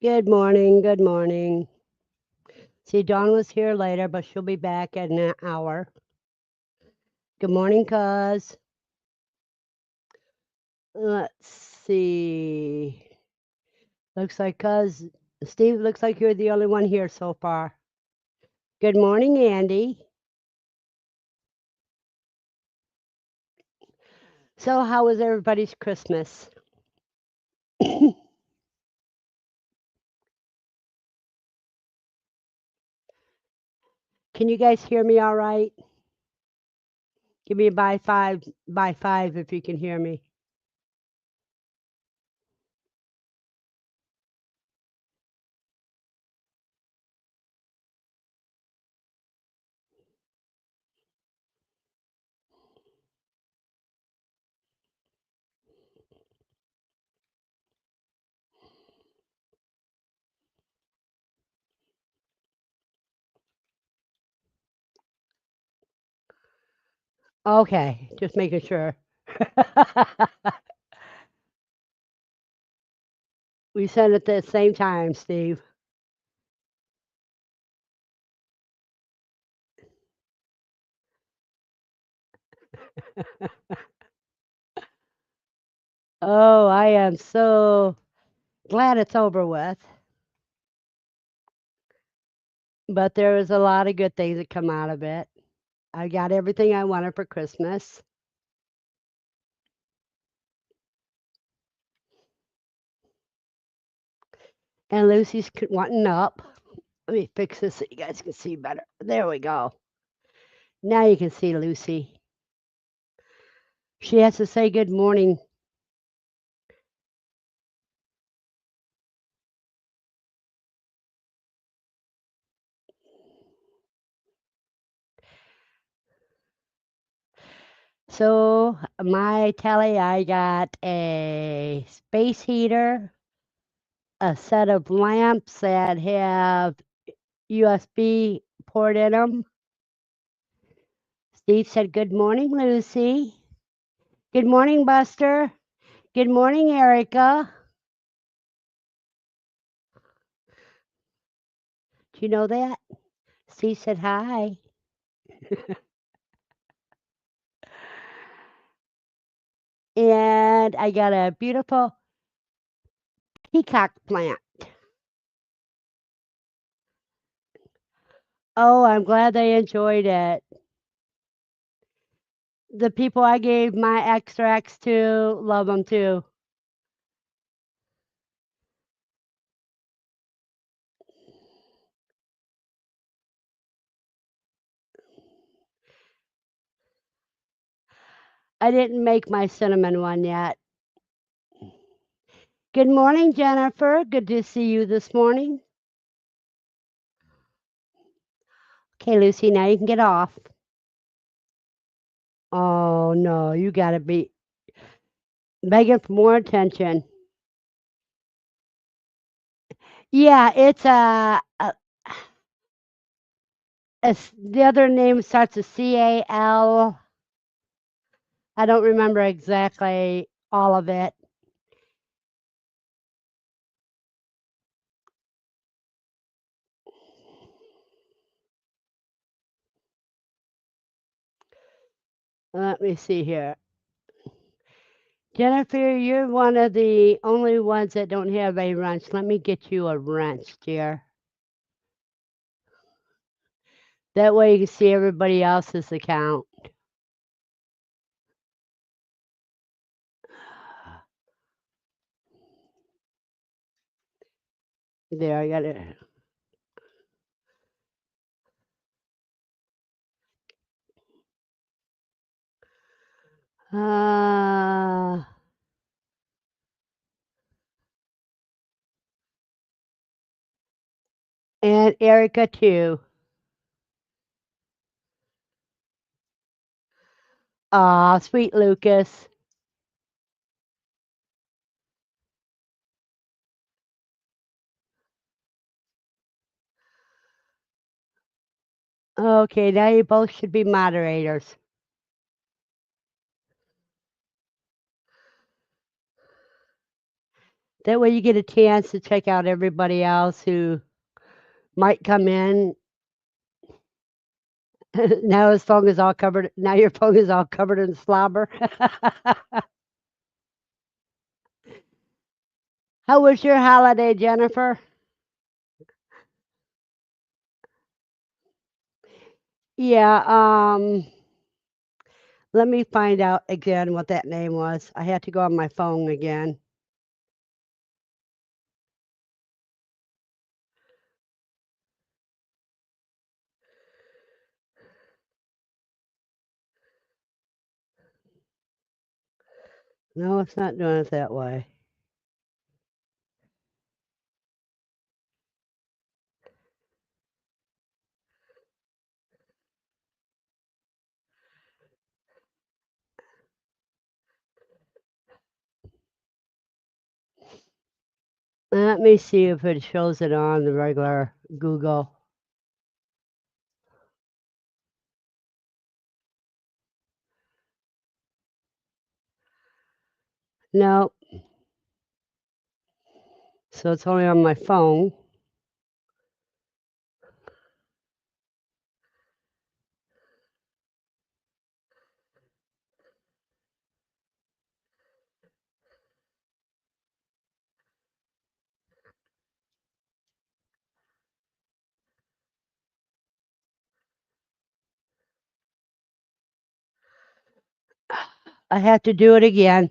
Good morning. Good morning. See, Dawn was here later, but she'll be back in an hour. Good morning, cuz. Let's see. Looks like cuz Steve, looks like you're the only one here so far. Good morning, Andy. So, how was everybody's Christmas? Can you guys hear me all right? Give me a by five if you can hear me. Okay, just making sure. We sent it at the same time, Steve. Oh, I am so glad it's over with. But there was a lot of good things that come out of it. I got everything I wanted for Christmas. And Lucy's wanting up. Let me fix this so you guys can see better. There we go. Now you can see Lucy. She has to say good morning. So, my tally, I got a space heater, a set of lamps that have USB port in them. Steve said, good morning, Lucy. Good morning, Buster. Good morning, Erica. Do you know that? Steve said hi. And I got a beautiful peacock plant. Oh, I'm glad they enjoyed it. The people I gave my extracts to love them too. I didn't make my cinnamon one yet. Good morning, Jennifer. Good to see you this morning. Okay, Lucy, now you can get off. Oh, no, you got to be begging for more attention. Yeah, it's the other name starts with CAL. I don't remember exactly all of it. Let me see here. Jennifer, you're one of the only ones that don't have a wrench. Let me get you a wrench, dear. That way you can see everybody else's account. There, I got it. Uh, and Erica too. Aw, sweet Lucas. Okay, now you both should be moderators. That way you get a chance to check out everybody else who might come in. Now his phone is all covered. Now your phone is all covered in slobber. How was your holiday, Jennifer? Yeah, let me find out again what that name was. I had to go on my phone again. No, it's not doing it that way. Let me see if it shows it on the regular Google. No, so it's only on my phone. I have to do it again.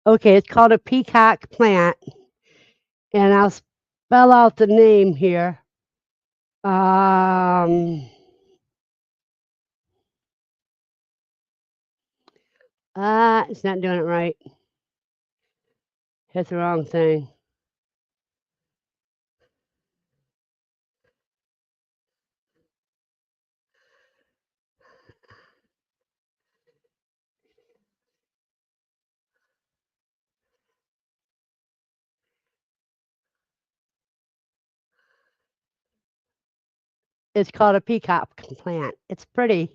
Okay, it's called a peacock plant, and I'll spell out the name here. Um, it's not doing it right. Hit the wrong thing. It's called a peacock plant. It's pretty.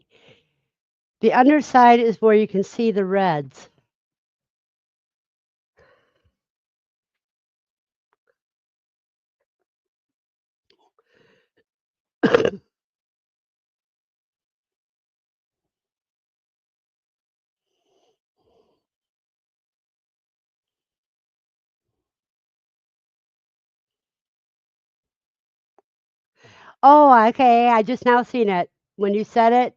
The underside is where you can see the reds. Oh, okay. I just now seen it. When you said it,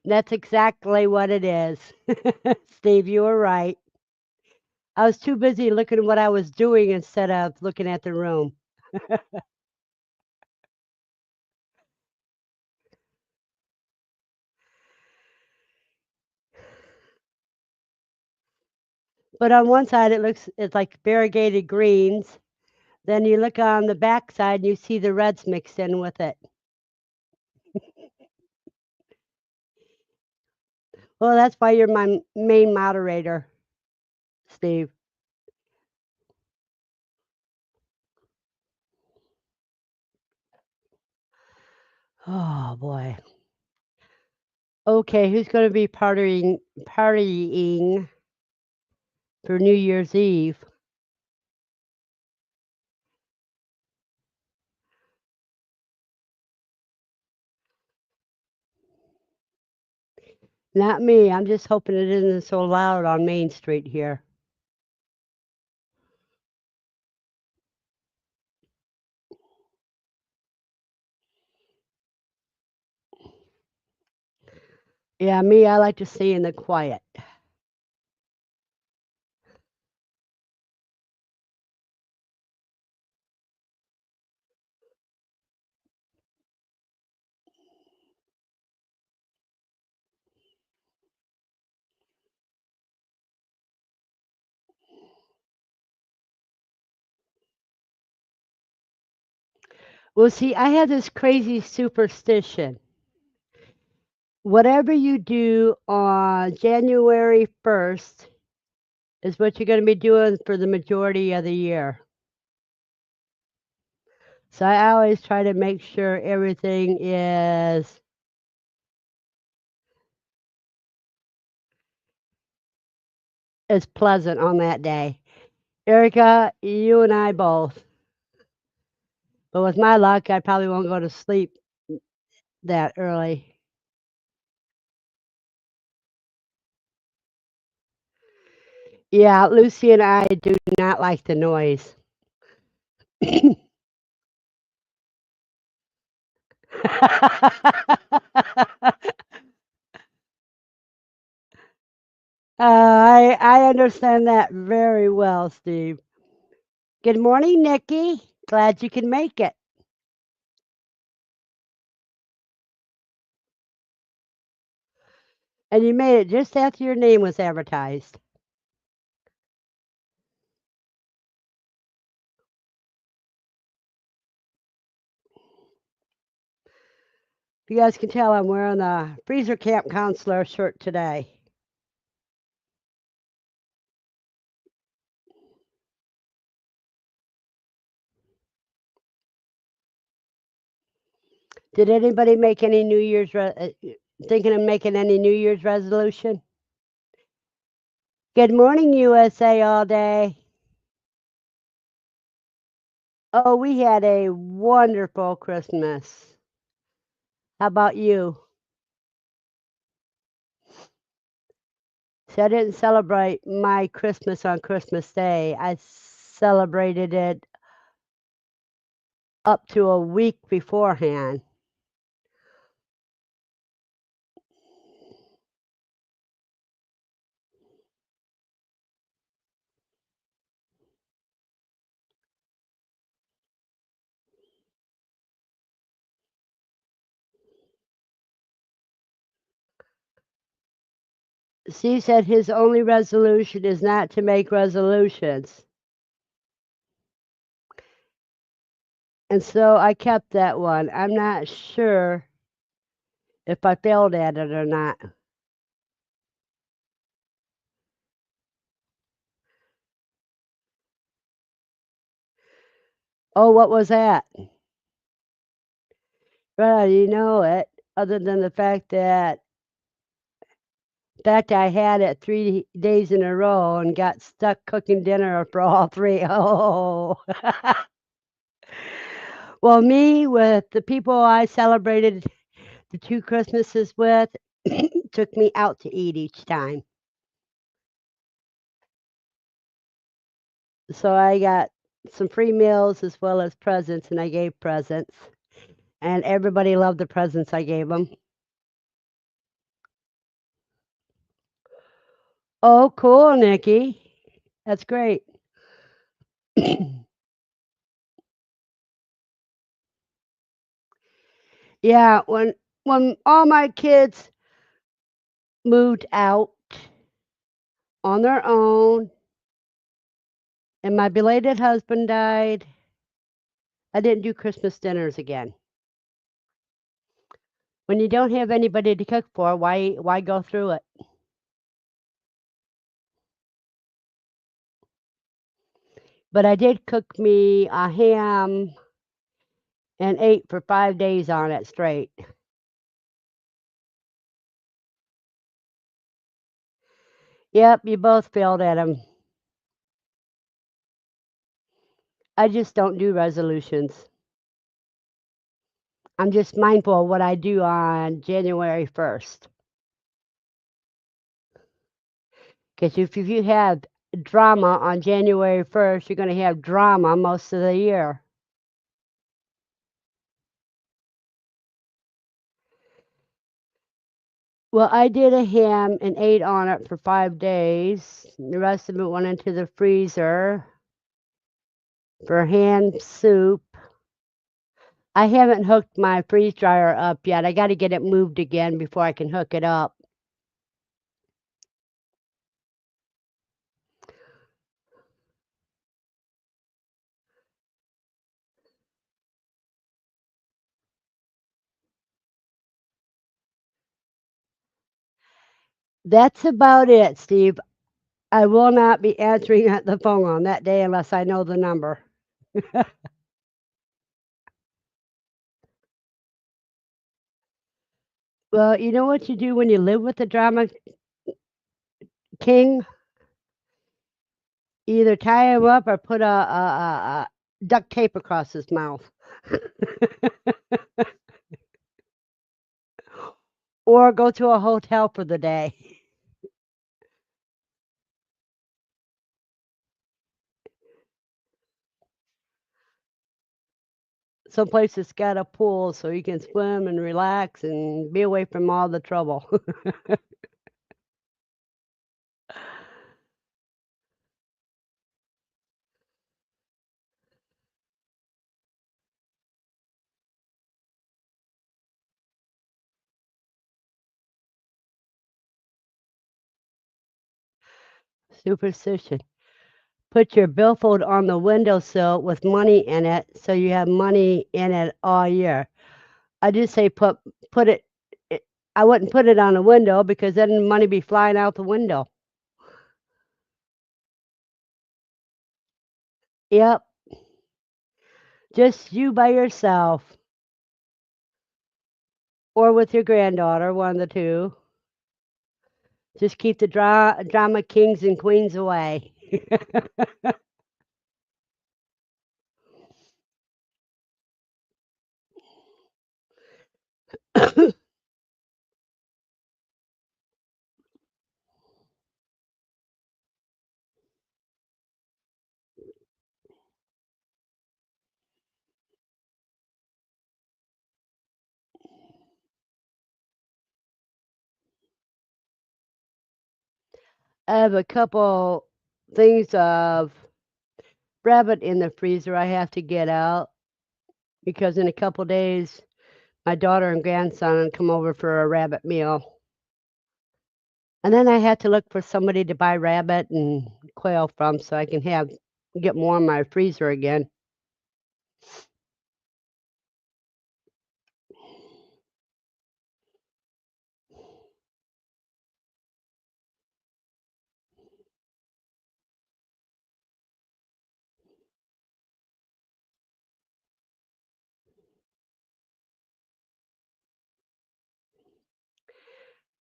that's exactly what it is. Steve, you were right. I was too busy looking at what I was doing instead of looking at the room. But on one side, it's like variegated greens. Then you look on the back side and you see the reds mixed in with it. Well, that's why you're my main moderator, Steve. Oh boy. Okay, who's going to be partying for New Year's Eve? Not me. I'm just hoping it isn't so loud on Main Street here. Yeah, me, I like to stay in the quiet. Well, see, I have this crazy superstition. Whatever you do on January 1st is what you're going to be doing for the majority of the year. So I always try to make sure everything is pleasant on that day. Erica, you and I both. But with my luck, I probably won't go to sleep that early. Yeah, Lucy and I do not like the noise. I understand that very well, Steve. Good morning, Nikki. Glad you can make it. And you made it just after your name was advertised. You guys can tell I'm wearing the Freezer Camp Counselor shirt today. Did anybody make any thinking of making any New Year's resolution? Good morning, USA all day. Oh, we had a wonderful Christmas. How about you? See, I didn't celebrate my Christmas on Christmas Day. I celebrated it up to a week beforehand. Steve said his only resolution is not to make resolutions. And so I kept that one. I'm not sure if I failed at it or not. Oh, what was that? Well, you know it, other than the fact I had it 3 days in a row and got stuck cooking dinner for all three. Oh, well, me with the people I celebrated the 2 Christmases with took me out to eat each time. So I got some free meals as well as presents, and I gave presents, and everybody loved the presents I gave them. Oh, cool, Nikki. That's great. Yeah, when all my kids moved out on their own and my belated husband died, I didn't do Christmas dinners again. When you don't have anybody to cook for, why go through it? But I did cook me a ham and ate for 5 days on it straight. Yep, you both failed at them. I just don't do resolutions. I'm just mindful of what I do on January 1st. Because if you have drama on January 1st, you're going to have drama most of the year. Well, I did a ham and ate on it for 5 days. The rest of it went into the freezer for ham soup. I haven't hooked my freeze dryer up yet. I got to get it moved again before I can hook it up. That's about it, Steve. I will not be answering at the phone on that day unless I know the number. Well, you know what you do when you live with the drama king? Either tie him up or put a duct tape across his mouth. Or go to a hotel for the day. Someplace that's got a pool so you can swim and relax and be away from all the trouble. Superstition. Put your billfold on the windowsill with money in it so you have money in it all year. I just say put it I I wouldn't put it on a window because then money be flying out the window. Yep, just you by yourself or with your granddaughter, one of the 2. Just keep the drama kings and queens away. I have a couple things of rabbit in the freezer I have to get out because in a couple days my daughter and grandson come over for a rabbit meal. And then I had to look for somebody to buy rabbit and quail from so I can get more in my freezer again.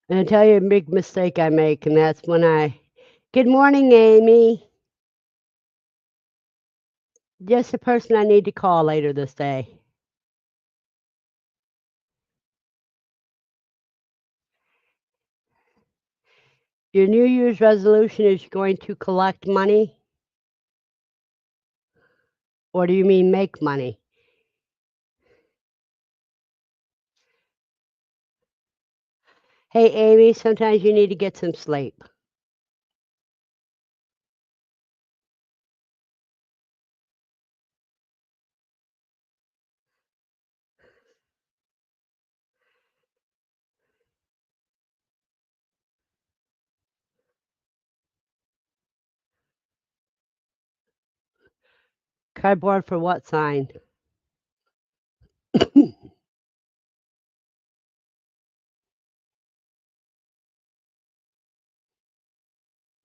And I tell you a big mistake I make, and that's when good morning, Amy. Just the person I need to call later this day. Your New Year's resolution is going to collect money, or do you mean make money? Hey, Amy, sometimes you need to get some sleep. Cardboard for what sign?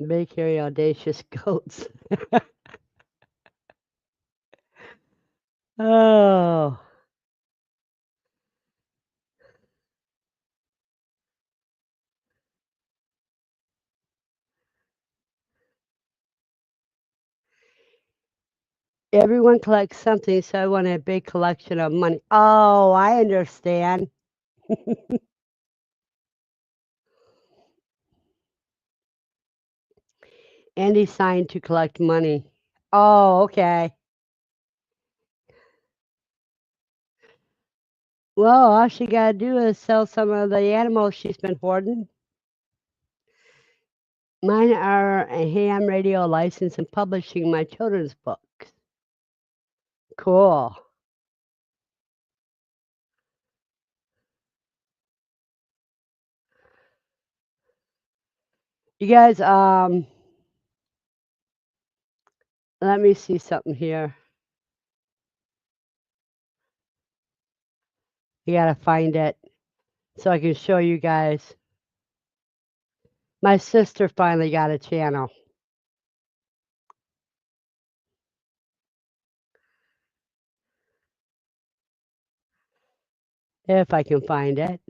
Big, hairy, audacious goats. Oh, everyone collects something, so I want a big collection of money. Oh, I understand. Andy signed to collect money. Oh, okay. Well, all she gotta do is sell some of the animals she's been hoarding. Mine are a ham radio license and publishing my children's books. Cool. You guys, let me see something here. I gotta find it so I can show you guys. My sister finally got a channel. If I can find it.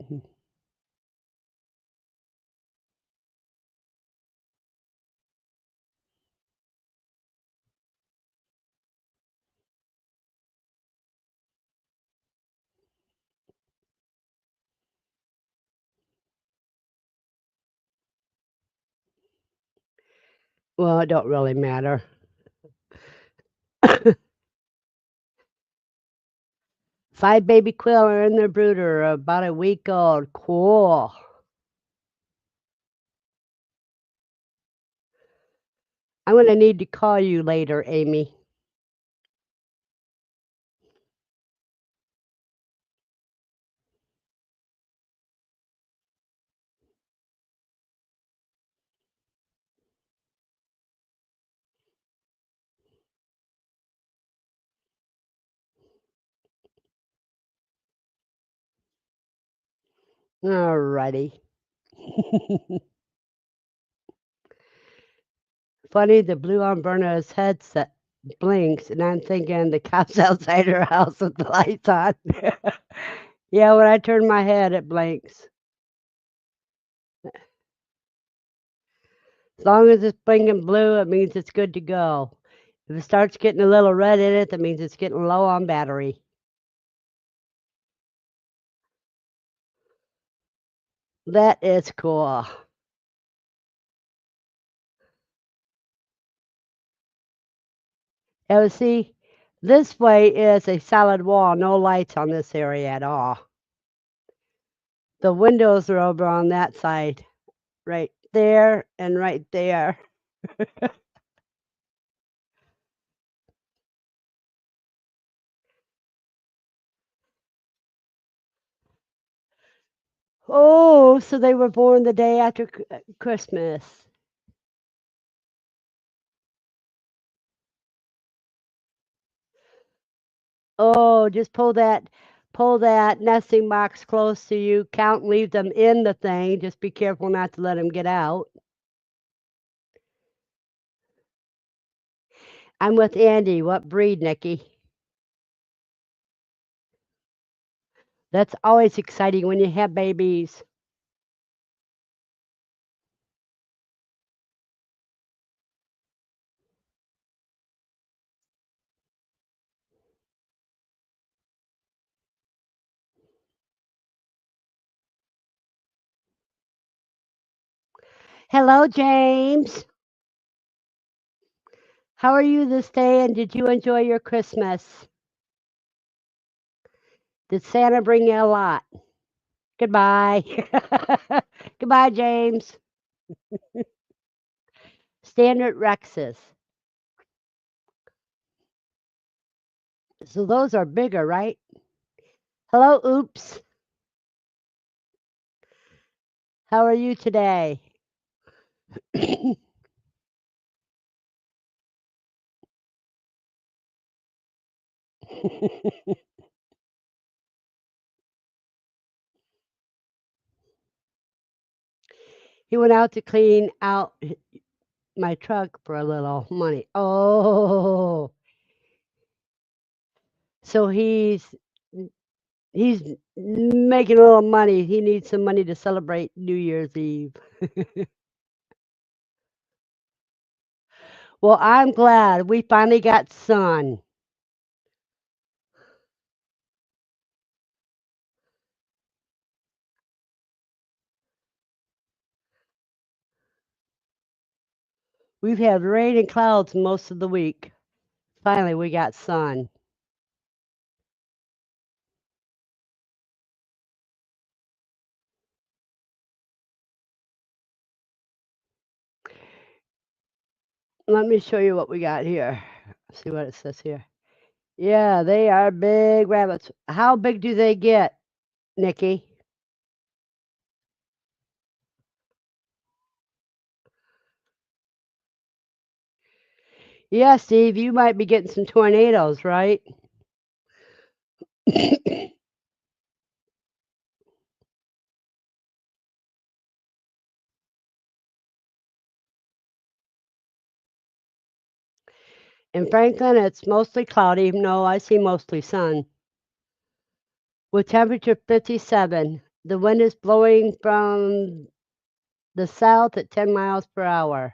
Well, it don't really matter. 5 baby quail are in their brooder, about a week old. Cool. I'm gonna need to call you later, Amy. Alrighty. Funny, the blue on Berna's headset blinks, and I'm thinking the cop's outside her house with the lights on. Yeah, when I turn my head, it blinks. As long as it's blinking blue, it means it's good to go. If it starts getting a little red in it, that means it's getting low on battery. That is cool. Oh, see, this way is a solid wall, no lights on this area at all. The windows are over on that side, right there and right there. Oh, so they were born the day after Christmas. Oh, just pull that nesting box close to you, count, leave them in the thing, just be careful not to let them get out. I'm with Andy. What breed, Nikki? That's always exciting when you have babies. Hello, James. How are you this day, and did you enjoy your Christmas? Did Santa bring you a lot? Goodbye. Goodbye, James. Standard Rexes. So those are bigger, right? Hello, Oops. How are you today? He went out to clean out my truck for a little money. Oh, so he's making a little money. He needs some money to celebrate New Year's Eve. Well, I'm glad we finally got sun. We've had rain and clouds most of the week. Finally, we got sun. Let me show you what we got here. See what it says here. Yeah, they are big rabbits. How big do they get, Nikki? Yeah, Steve, you might be getting some tornadoes, right? In Franklin, it's mostly cloudy. No, I see mostly sun. With temperature 57. The wind is blowing from the south at 10 miles per hour.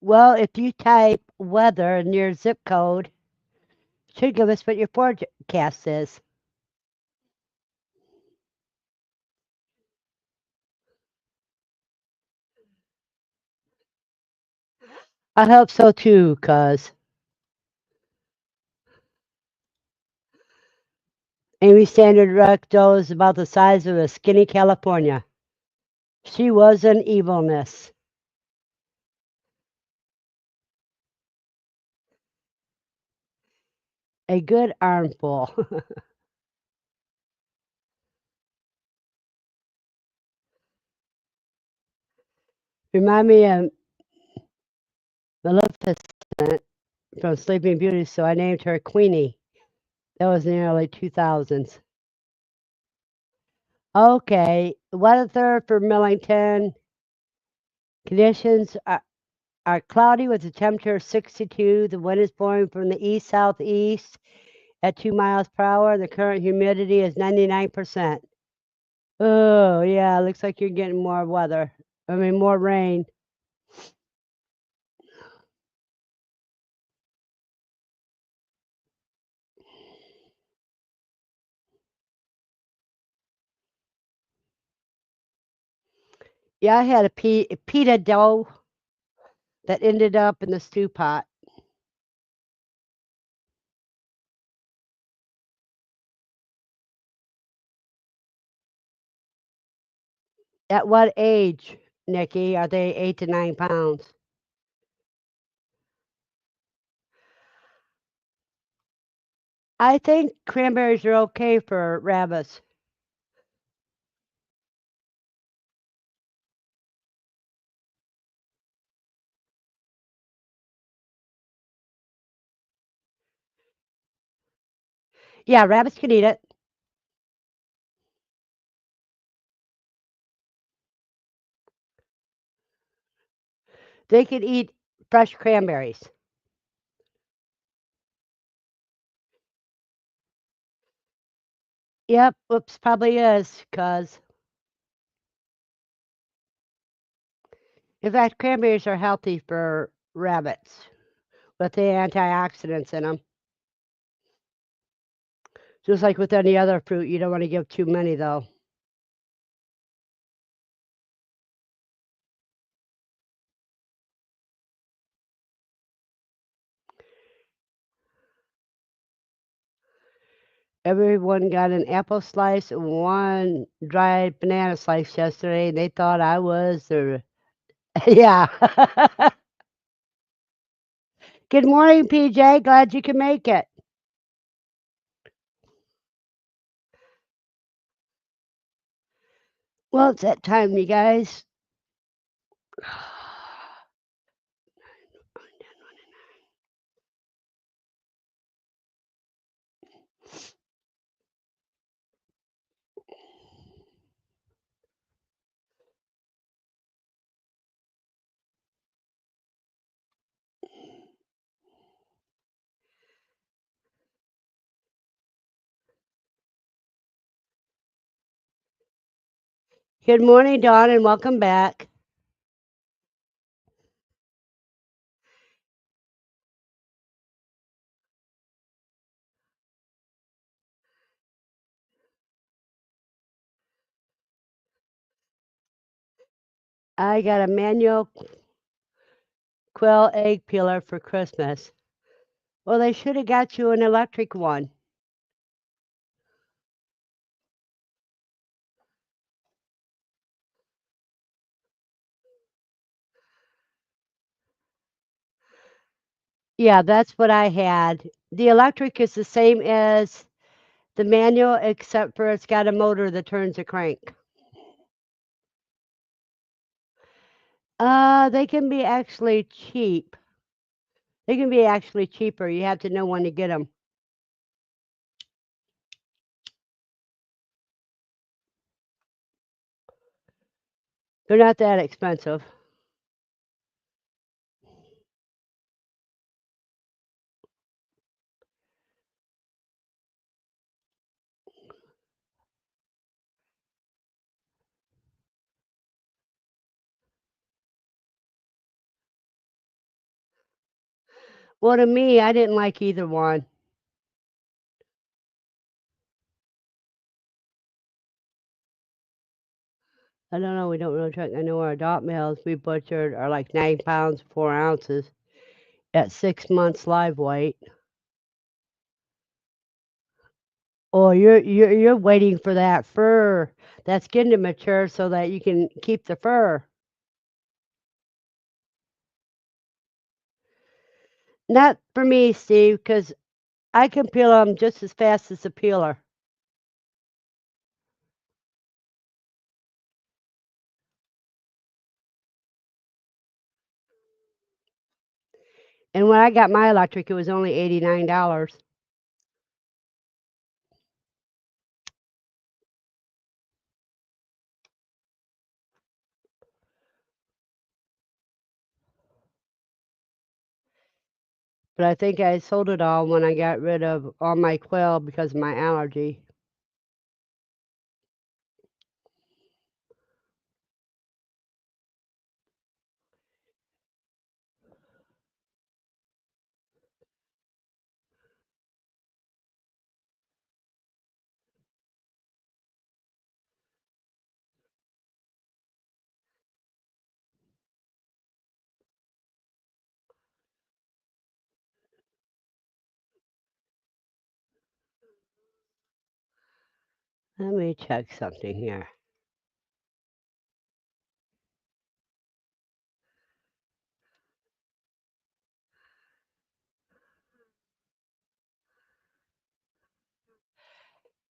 Well, if you type weather in your zip code, it should give us what your forecast is. I hope so too, cause Amy Standard Recto is about the size of a skinny California. She was an evilness. A good armful. Remind me of Maleficent from Sleeping Beauty, so I named her Queenie. That was in the early 2000s. Okay, weather for Millington. Conditions are cloudy with a temperature of 62. The wind is blowing from the east southeast at 2 miles per hour. The current humidity is 99%. Oh, yeah, looks like you're getting more weather. I mean, more rain. Yeah, I had a pita dough that ended up in the stew pot. At what age, Nikki, are they 8 to 9 pounds? I think cranberries are okay for rabbits. Yeah, rabbits can eat it. They can eat fresh cranberries. Yep, whoops, probably is, cause in fact, cranberries are healthy for rabbits with the antioxidants in them. Just like with any other fruit, you don't want to give too many though. Everyone got an apple slice and one dried banana slice yesterday, and they thought I was the yeah. Good morning, PJ. Glad you can make it. Well, it's that time, you guys. Good morning, Dawn, and welcome back. I got a manual quill egg peeler for Christmas. Well, they should have got you an electric one. Yeah, that's what I had. The electric is the same as the manual, except for it's got a motor that turns a crank. They can be actually cheap. They can be actually cheaper. You have to know when to get them. They're not that expensive. Well, to me, I didn't like either one. I don't know. We don't really check. I know our adult males we butchered are like 9 pounds 4 ounces at 6 months live weight. Oh, you're waiting for that fur that's getting to mature so that you can keep the fur. Not for me, Steve, because I can peel them just as fast as a peeler. And when I got my electric, it was only $89. But I think I sold it all when I got rid of all my quail because of my allergy. Let me check something here.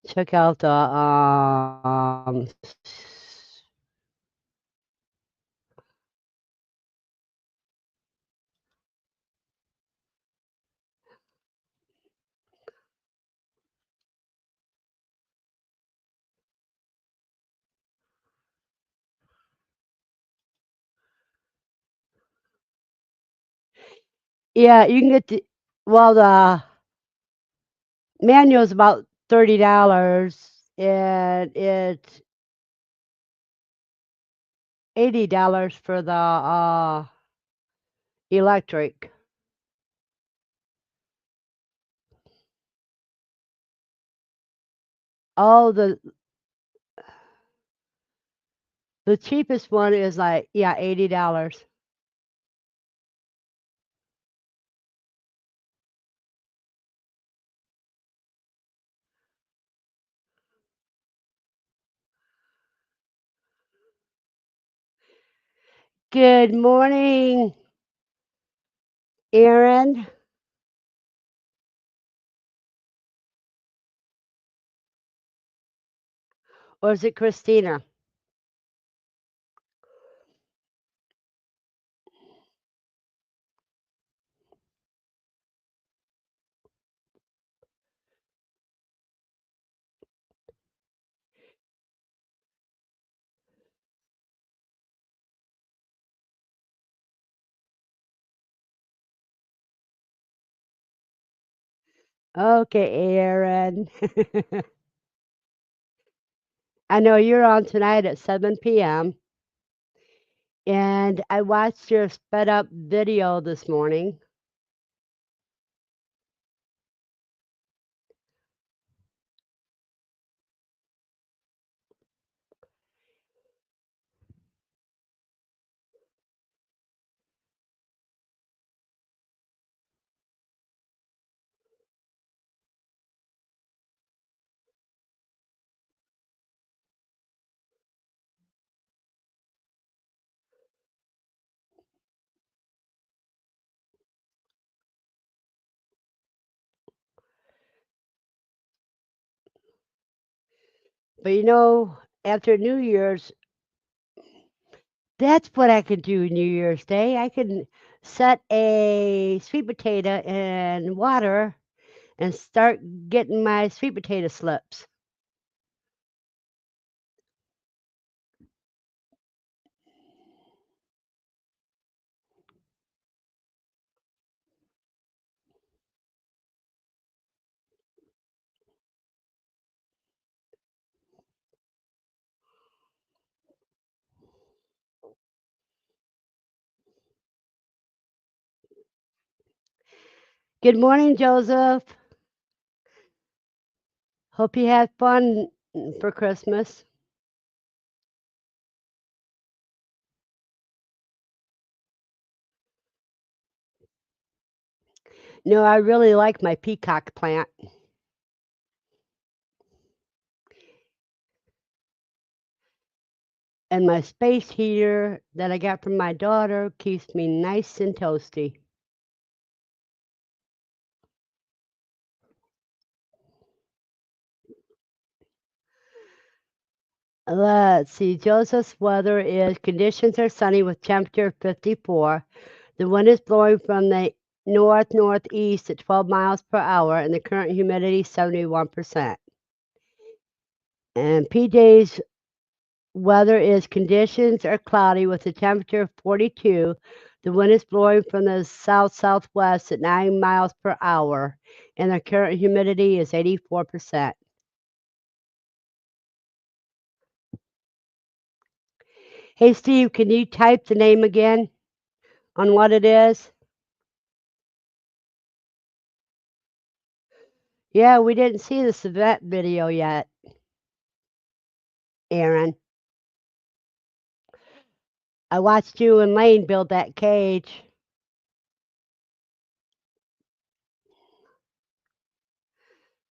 Check out the yeah, you can get the well the manual's about $30 and it's $80 for the electric. Oh, the cheapest one is like yeah, $80. Good morning, Aaron, or is it Christina? Okay, Aaron. I know you're on tonight at 7 p.m. and I watched your sped up video this morning. But after New Year's, that's what I could do New Year's Day. I can set a sweet potato in water and start getting my sweet potato slips. Good morning, Joseph. Hope you had fun for Christmas. No, I really like my peacock plant. And my space heater that I got from my daughter keeps me nice and toasty. Let's see. Joseph's weather is conditions are sunny with temperature 54. The wind is blowing from the northeast at 12 miles per hour, and the current humidity 71%. And PJ's weather is conditions are cloudy with a temperature of 42. The wind is blowing from the south-southwest at 9 miles per hour, and the current humidity is 84%. Hey, Steve, can you type the name again on what it is? Yeah, we didn't see the Savette video yet, Aaron. I watched you and Lane build that cage.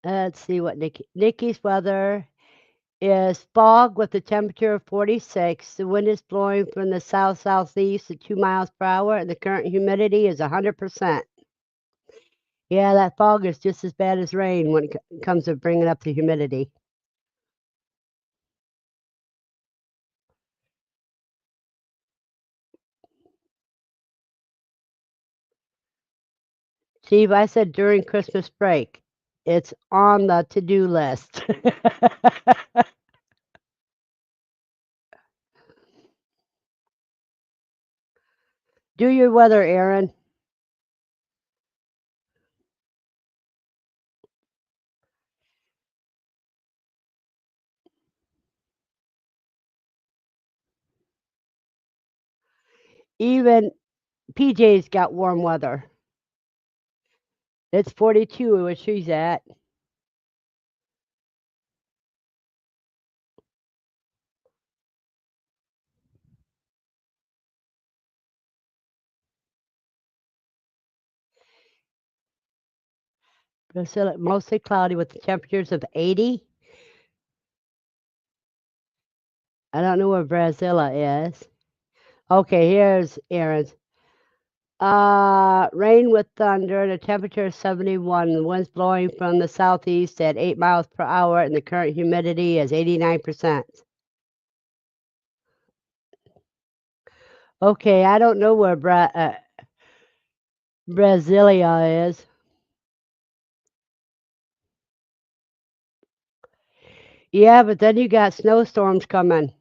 Let's see what Nikki's weather is fog with a temperature of 46. The wind is blowing from the south-southeast at 2 miles per hour, and the current humidity is 100%. Yeah, that fog is just as bad as rain when it comes to bringing up the humidity. Steve, I said during Christmas break. It's on the to-do list. Do your weather, Aaron. Even PJ's got warm weather. It's 42 where she's at. Brazil, mostly cloudy with temperatures of 80. I don't know where Brazilla is. Okay, here's Aaron's. Rain with thunder. The temperature is 71. The wind's blowing from the southeast at 8 miles per hour, and the current humidity is 89%. Okay, I don't know where Brasilia is. Yeah, but then you got snowstorms coming.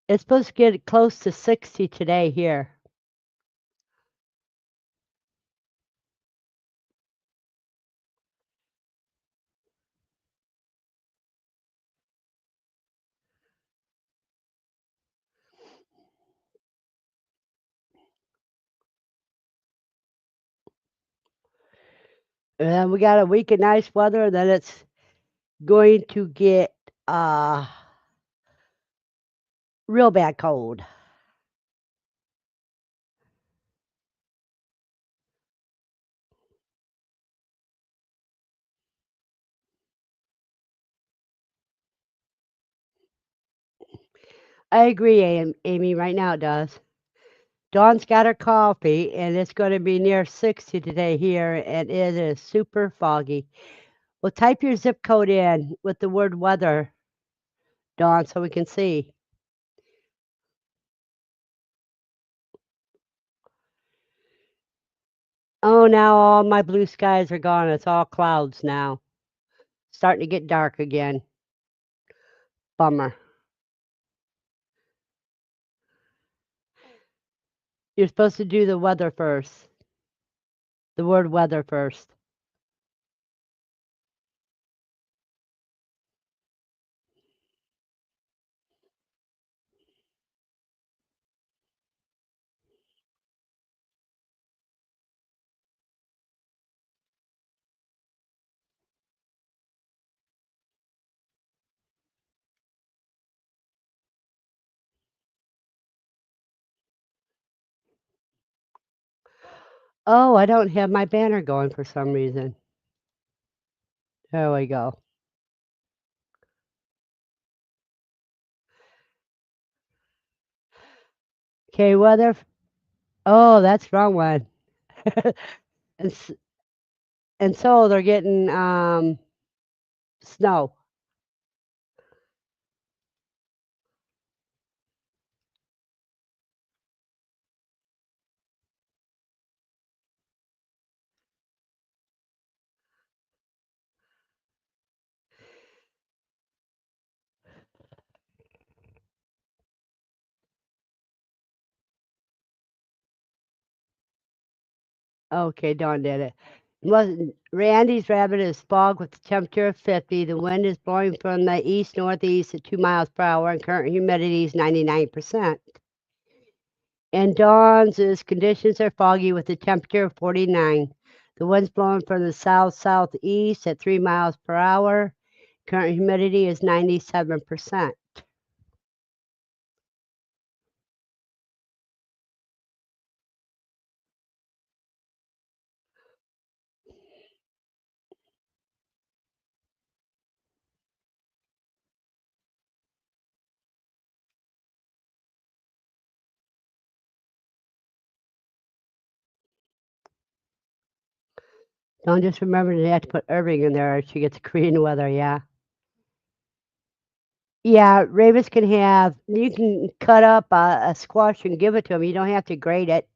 It's supposed to get close to 60 today here. And we got a week of nice weather, then it's going to get real bad cold. I agree, Amy. Right now it does. Dawn's got her coffee, and it's going to be near 60 today here, and it is super foggy. Well, type your zip code in with the word weather, Dawn, so we can see. Oh, now all my blue skies are gone. It's all clouds now. Starting to get dark again. Bummer. You're supposed to do the weather first. The word weather first. Oh, I don't have my banner going for some reason. There we go. Okay, weather. Oh, that's wrong one. and s- and so they're getting snow. Okay, Dawn did it. Wasn't Randy's rabbit is fog with a temperature of 50. The wind is blowing from the east northeast at 2 miles per hour, and current humidity is 99%. And Dawn's is conditions are foggy with a temperature of 49. The wind's blowing from the south southeast at 3 miles per hour. Current humidity is 97%. Don't just remember they have to put Irving in there or she gets Korean weather, yeah. Yeah, ravens can have you can cut up a squash and give it to them. You don't have to grate it.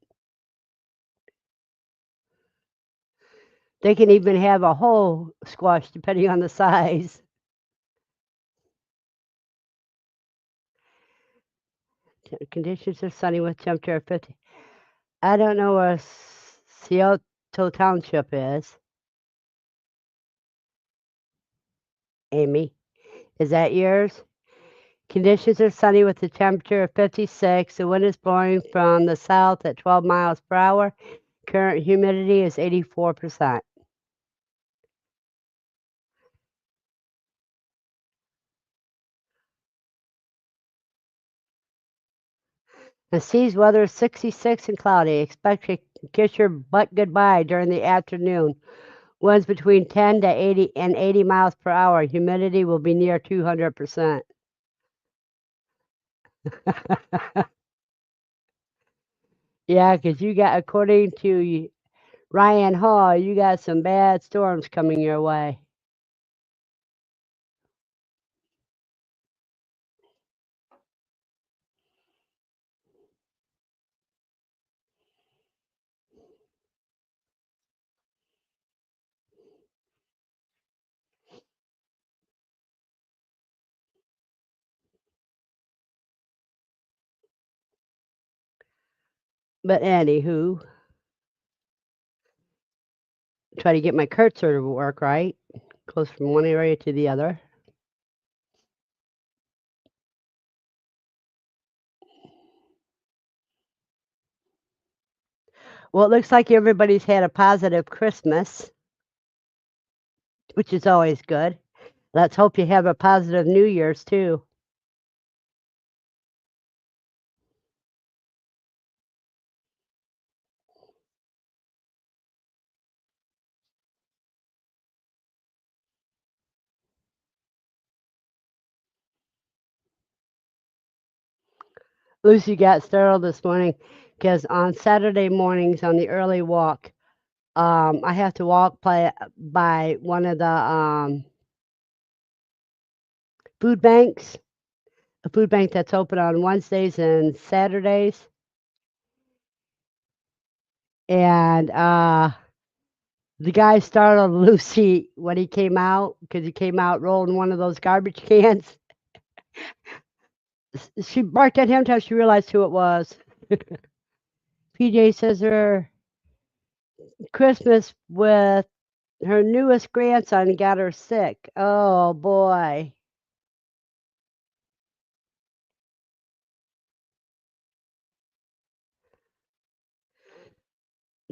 They can even have a whole squash depending on the size. Conditions are sunny with temperature of 50. I don't know where Scioto Township is. Amy, is that yours? Conditions are sunny with a temperature of 56. The wind is blowing from the south at 12 miles per hour. Current humidity is 84%. The sea's weather is 66 and cloudy. Expect to kiss your butt goodbye during the afternoon. Winds between 10 to 80 and 80 miles per hour. Humidity will be near 200%. Yeah, because you got, according to Ryan Hall, you got some bad storms coming your way. But anywho, try to get my cursor to work right. Goes from one area to the other. Well, it looks like everybody's had a positive Christmas, which is always good. Let's hope you have a positive New Year's too. Lucy got startled this morning because on Saturday mornings on the early walk, I have to walk by one of the food banks, a food bank that's open on Wednesdays and Saturdays. And the guy startled Lucy when he came out because he came out rolling one of those garbage cans. She barked at him till she realized who it was. PJ says her Christmas with her newest grandson got her sick. Oh boy.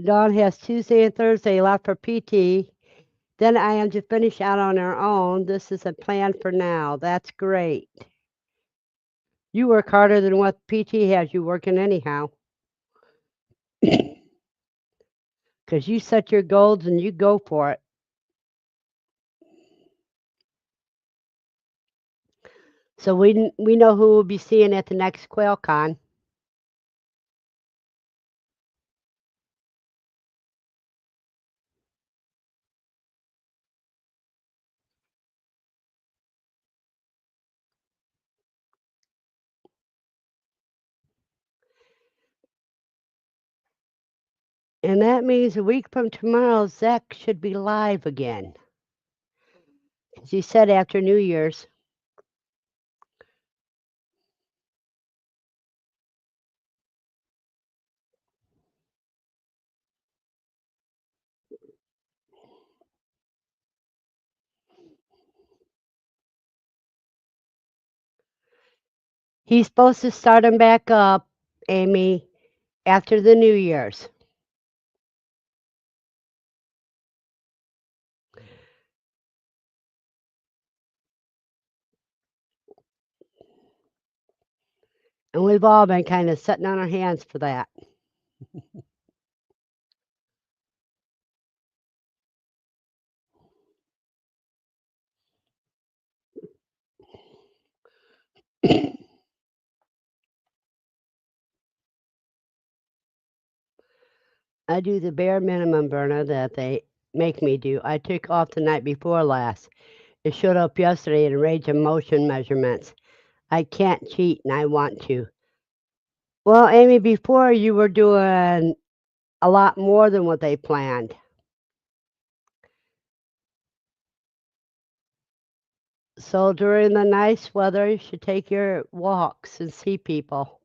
Dawn has Tuesday and Thursday left for PT. Then I am to finish out on her own. This is a plan for now. That's great. You work harder than what PT has you working anyhow. Because you set your goals and you go for it. So we know who we'll be seeing at the next QuailCon. And that means a week from tomorrow, Zach should be live again. As he said after New Year's. He's supposed to start him back up, Amy, after the New Year's. And we've all been kind of sitting on our hands for that. I do the bare minimum, Berna, that they make me do. I took off the night before last. It showed up yesterday in range of motion measurements. I can't cheat and I want to. Well, Amy, before you were doing a lot more than what they planned. So during the nice weather, you should take your walks and see people.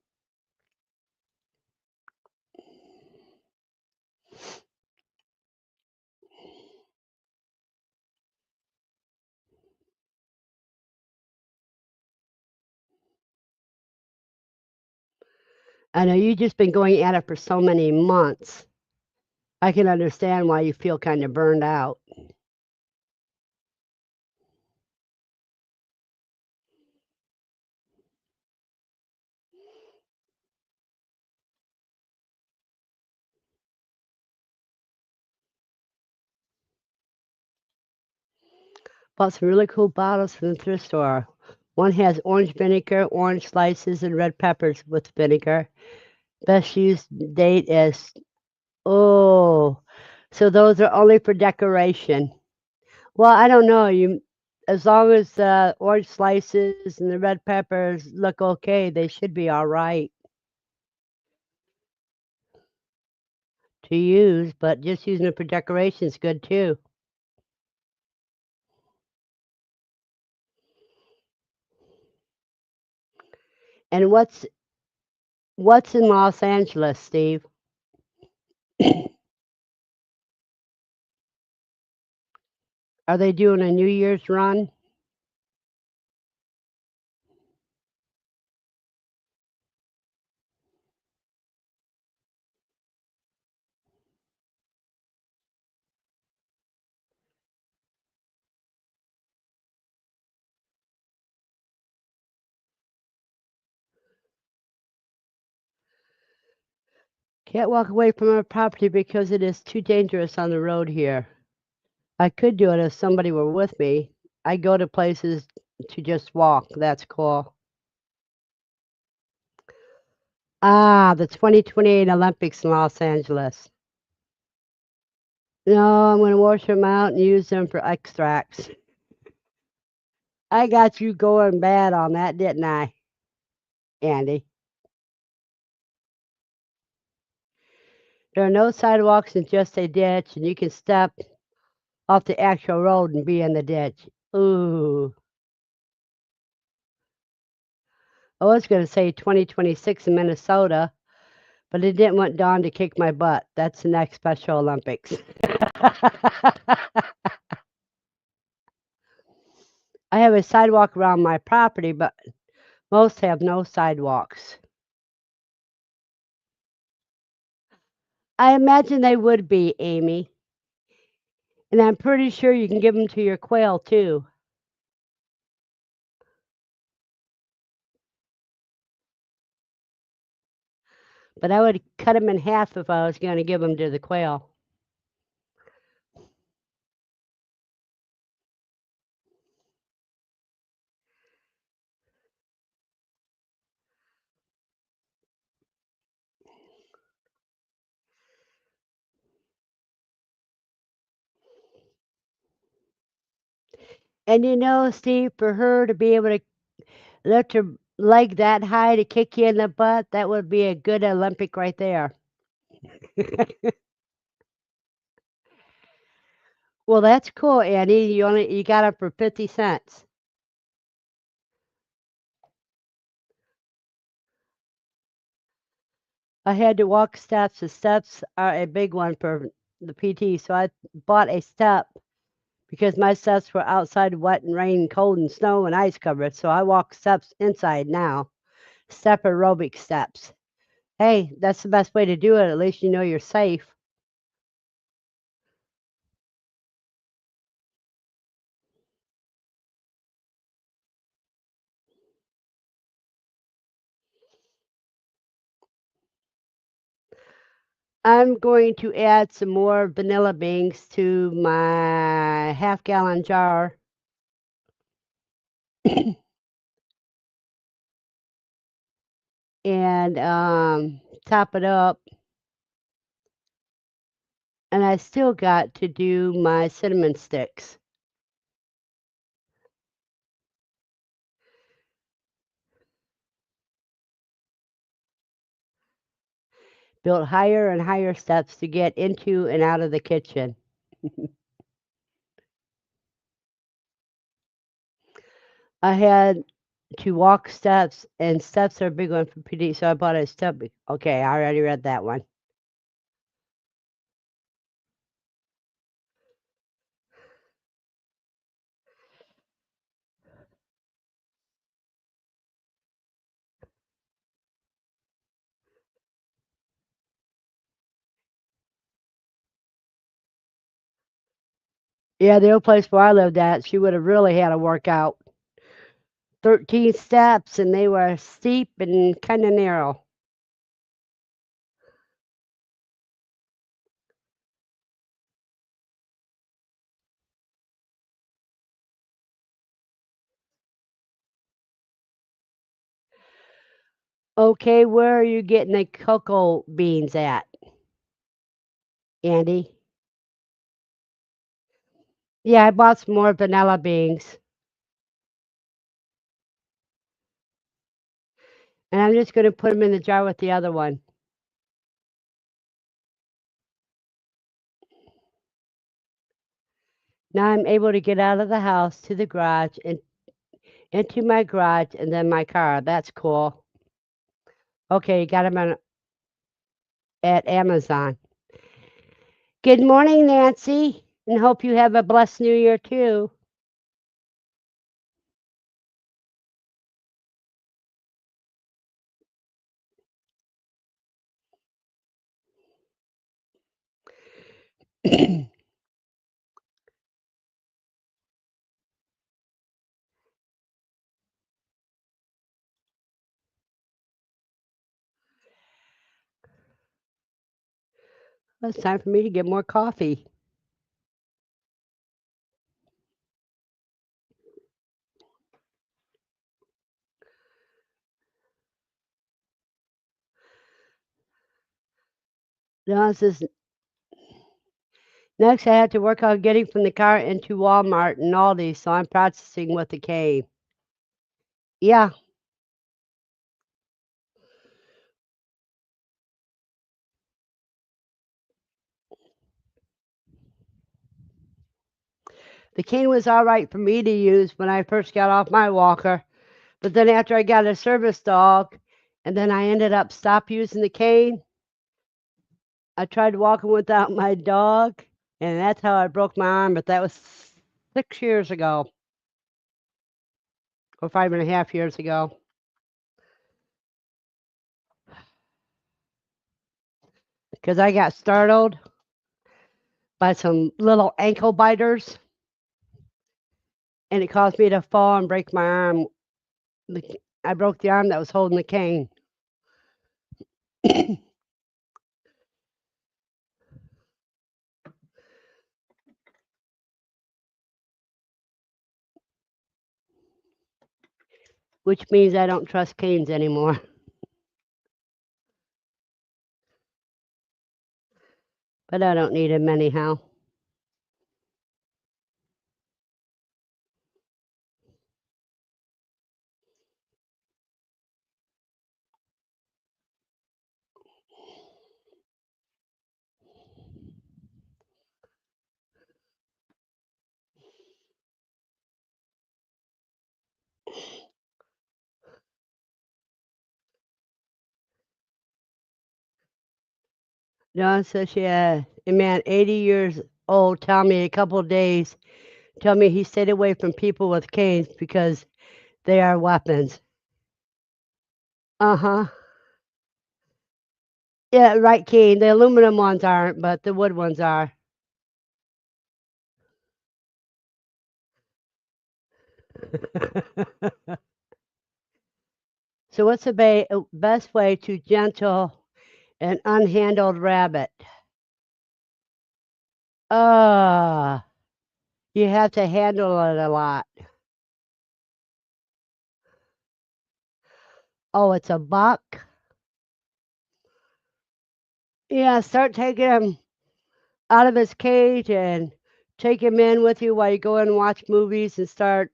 I know you've just been going at it for so many months. I can understand why you feel kind of burned out. Bought some really cool bottles from the thrift store. One has orange vinegar, orange slices, and red peppers with vinegar. Best use date is, oh, so those are only for decoration. Well, I don't know. As long as the orange slices and the red peppers look okay, they should be all right to use. But just using it for decoration is good too. And what's in Los Angeles, Steve? Are they doing a New Year's run? Can't walk away from our property because it is too dangerous on the road here. I could do it if somebody were with me. I go to places to just walk. That's cool. Ah, the 2028 Olympics in Los Angeles. No, I'm gonna wash them out and use them for extracts. I got you going bad on that, didn't I, Andy? There are no sidewalks and just a ditch, and you can step off the actual road and be in the ditch. Ooh. I was gonna say 2026 in Minnesota, but I didn't want Dawn to kick my butt. That's the next Special Olympics. I have a sidewalk around my property, but most have no sidewalks. I imagine they would be, Amy. And I'm pretty sure you can give them to your quail too. But I would cut them in half if I was going to give them to the quail. And you know, Steve, for her to be able to lift her leg that high to kick you in the butt, that would be a good Olympic right there. Well, that's cool, Annie. You got it for 50 cents. I had to walk steps. The steps are a big one for the PT, so I bought a step because my steps were outside wet and rain, cold and snow and ice covered. So I walk steps inside now. Step aerobic steps. Hey, that's the best way to do it. At least you know you're safe. I'm going to add some more vanilla beans to my half-gallon jar. And top it up. And I still got to do my cinnamon sticks. Built higher and higher steps to get into and out of the kitchen. I had to walk steps, and steps are a big one for PD, so I bought a step. Okay, I already read that one. Yeah, the old place where I lived at, she would have really had to work out 13 steps, and they were steep and kind of narrow. Okay, where are you getting the cocoa beans at, Andy? Yeah, I bought some more vanilla beans, and I'm just going to put them in the jar with the other one. Now I'm able to get out of the house to the garage and into my garage and then my car. That's cool. Okay, got them at Amazon. Good morning, Nancy, and hope you have a blessed new year too. Well, it's time for me to get more coffee. Dawn says, Next, I have to work on getting from the car into Walmart and Aldi, so I'm practicing with the cane. Yeah, the cane was all right for me to use when I first got off my walker, but then after I got a service dog, and then I ended up stop using the cane, I tried walking without my dog, and that's how I broke my arm, but that was 6 years ago, or 5.5 years ago. Because I got startled by some little ankle biters, and it caused me to fall and break my arm. I broke the arm that was holding the cane. Which means I don't trust canes anymore. But I don't need him anyhow. Dawn says she had a man 80 years old tell me a couple of days, tell me he stayed away from people with canes because they are weapons. Uh huh. Yeah, right, Keen. The aluminum ones aren't, but the wood ones are. So, what's the best way to gentle an unhandled rabbit? Uh, you have to handle it a lot. Oh, it's a buck? Yeah, start taking him out of his cage and take him in with you while you go and watch movies and start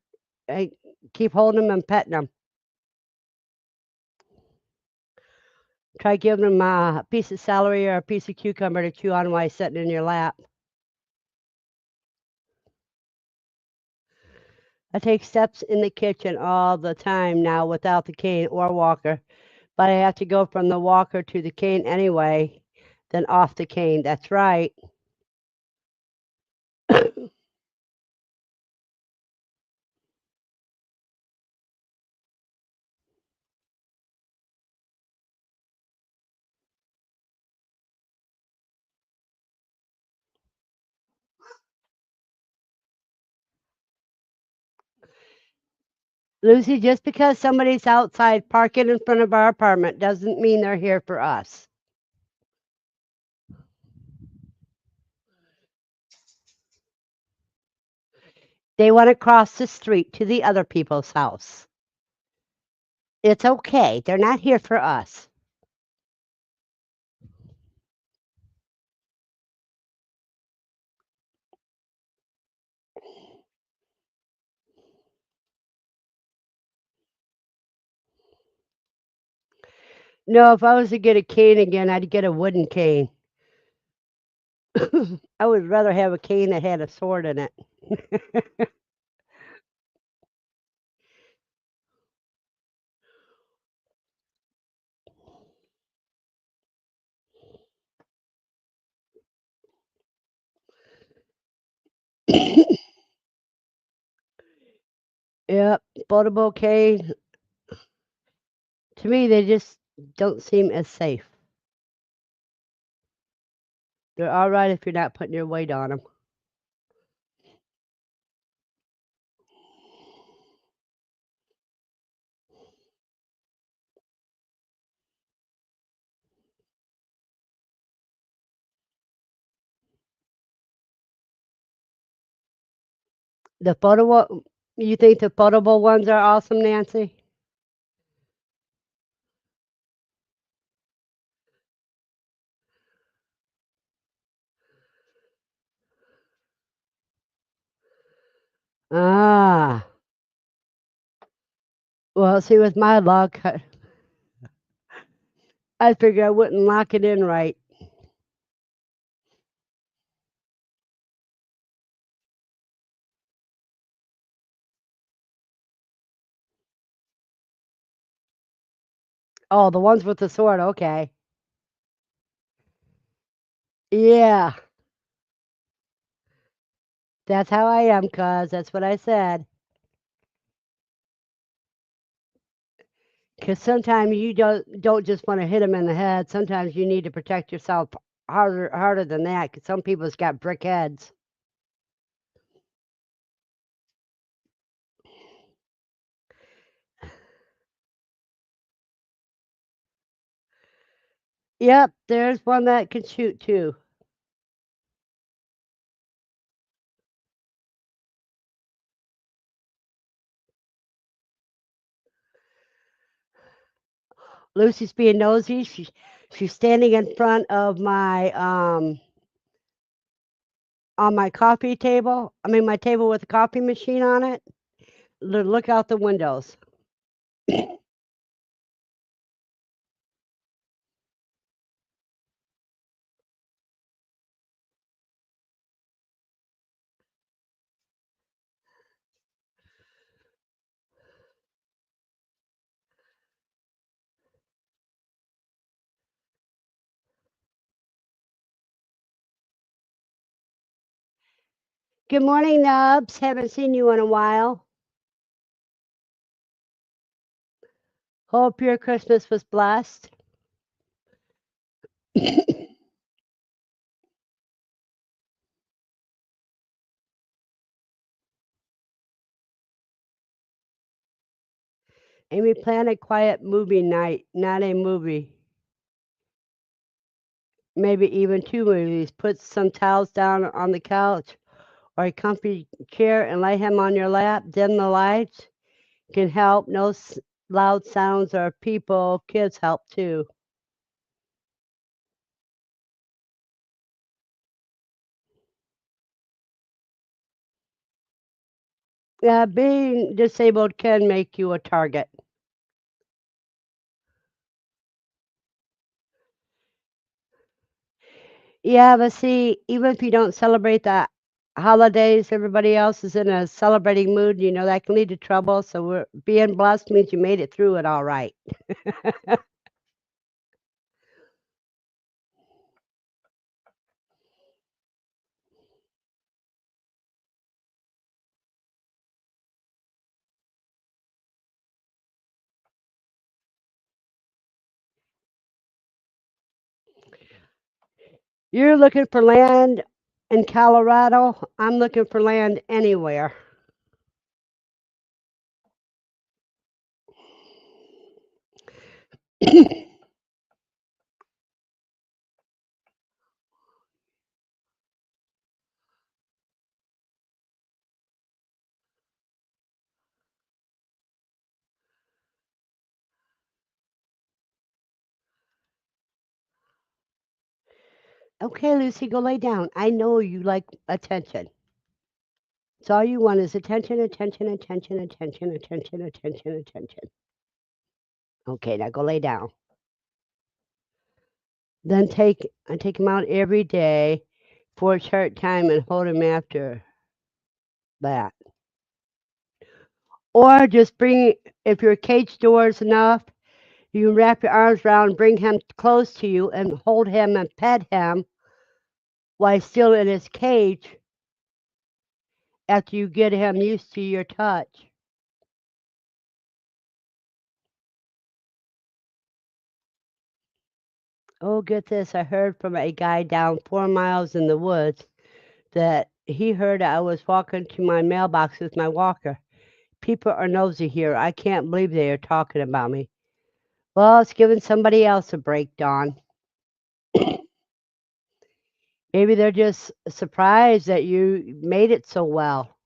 uh, keep holding him and petting him. Try giving him a piece of celery or a piece of cucumber to chew on while he's sitting in your lap. I take steps in the kitchen all the time now without the cane or walker, but I have to go from the walker to the cane anyway, then off the cane. That's right. Lucy, just because somebody's outside parking in front of our apartment doesn't mean they're here for us. They want to cross the street to the other people's house. It's okay. They're not here for us. No, if I was to get a cane again, I'd get a wooden cane. I would rather have a cane that had a sword in it. Yep, photo bouquet. To me, they just don't seem as safe. They're all right if you're not putting your weight on them. The you think the photoable ones are awesome, Nancy? Ah. Well, see, with my luck, I figured I wouldn't lock it in right. Oh, the ones with the sword, okay. Yeah, that's how I am, cuz that's what I said. Cause sometimes you don't just wanna hit hit them in the head, sometimes you need to protect yourself harder than that. Cause some people's got brick heads. Yep, there's one that can shoot too. Lucy's being nosy, she's standing in front of my, on my coffee table, I mean, my table with the coffee machine on it, look out the windows. Good morning, Nubs, haven't seen you in a while. Hope your Christmas was blessed. Amy, plan a quiet movie night, not a movie. Maybe even 2 movies. Put some towels down on the couch or a comfy chair and lay him on your lap. Dim the lights. Can help. No loud sounds or people. Kids help too. Yeah, being disabled can make you a target. Yeah, but see, even if you don't celebrate the holidays, everybody else is in a celebrating mood. You know that can lead to trouble. So being blessed means you made it through it all right. You're looking for land in Colorado. I'm looking for land anywhere. Okay, Lucy, go lay down. I know you like attention. So all you want is attention, attention, attention, attention, attention, attention, attention. Okay, now go lay down. Then take him out every day for a short time and hold him after that. Or just bring, if your cage door is enough, you can wrap your arms around, bring him close to you, and hold him and pet him while he's still in his cage after you get him used to your touch. Oh, get this. I heard from a guy down 4 miles in the woods that he heard I was walking to my mailbox with my walker. People are nosy here. I can't believe they are talking about me. Well, it's giving somebody else a break, Dawn. Maybe they're just surprised that you made it so well.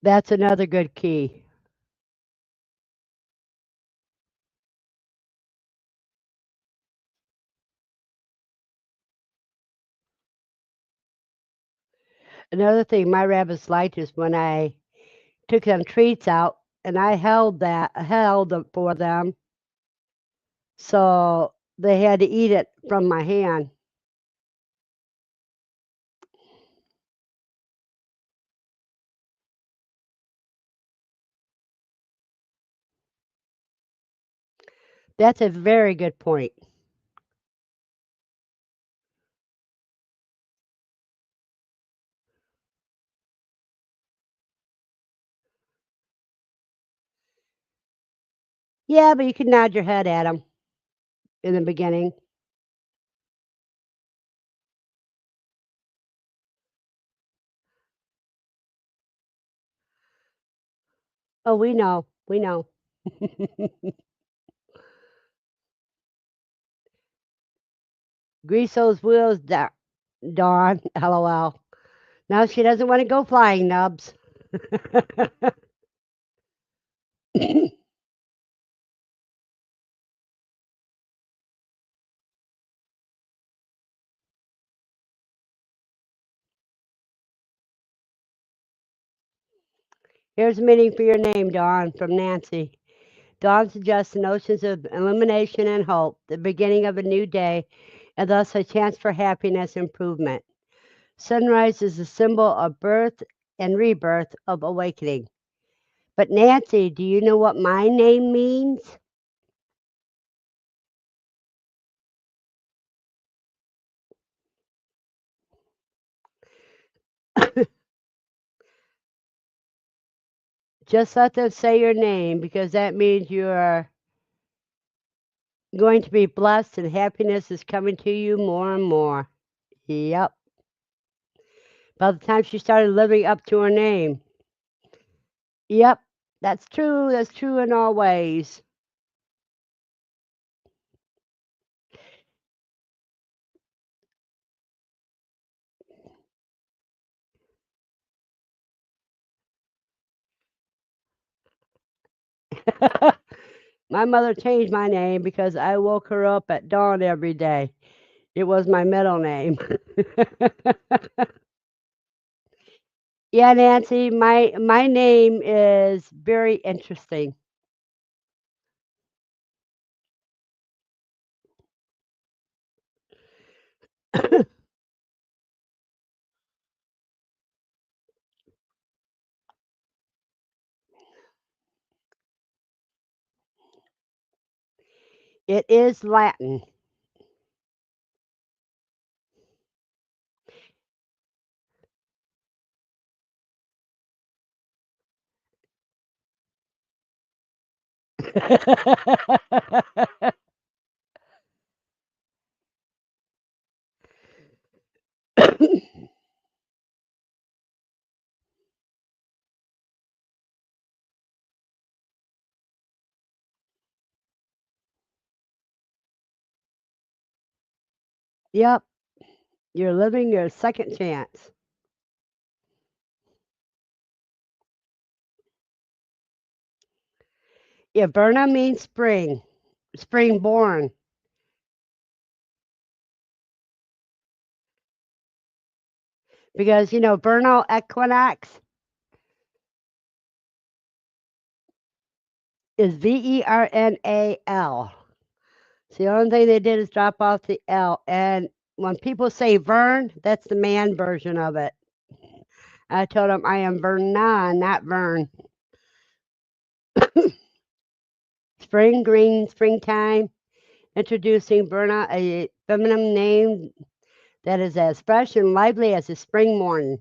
That's another good key. Another thing my rabbits liked is when I took them treats out and I held them for them, so they had to eat it from my hand. That's a very good point. Yeah, but you can nod your head at them in the beginning. Oh, we know, we know. Grease those wheels, Dawn. LOL. Now she doesn't want to go flying, Nubs. Here's a meaning for your name, Dawn, from Nancy. Dawn suggests notions of illumination and hope, the beginning of a new day, and thus a chance for happiness and improvement. Sunrise is a symbol of birth and rebirth of awakening. But Nancy, do you know what my name means? Just let them say your name because that means you are going to be blessed and happiness is coming to you more and more. Yep. By the time she started living up to her name. Yep. That's true. That's true in all ways. My mother changed my name because I woke her up at dawn every day. It was my middle name. Yeah, Nancy, my name is very interesting. It is Latin. Yep, you're living your second chance. Yeah, Berna means spring, spring born, because vernal equinox is VERNAL. So the only thing they did is drop off the L. And when people say Vern, that's the man version of it. I told them I am Vernon, not Vern. Spring, green, springtime. Introducing Verna, a feminine name that is as fresh and lively as a spring morning.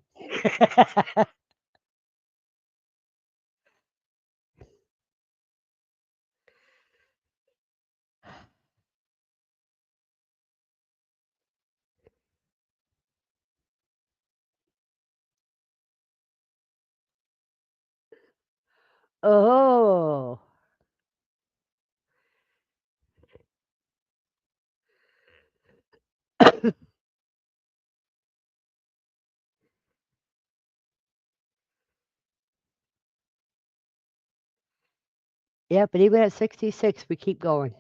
Oh, Yeah, but even at 66, we keep going.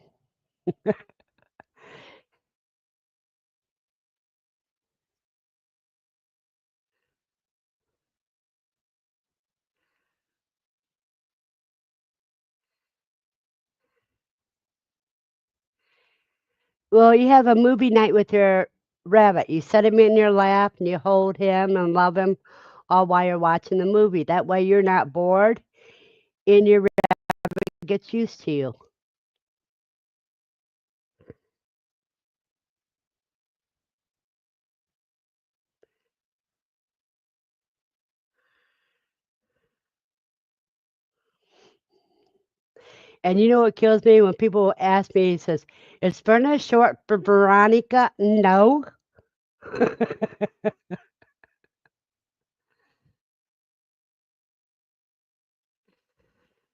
Well, you have a movie night with your rabbit. You set him in your lap and you hold him and love him all while you're watching the movie. That way you're not bored and your rabbit gets used to you. And you know what kills me when people ask me, he says, "Is Verna short for Veronica?" No.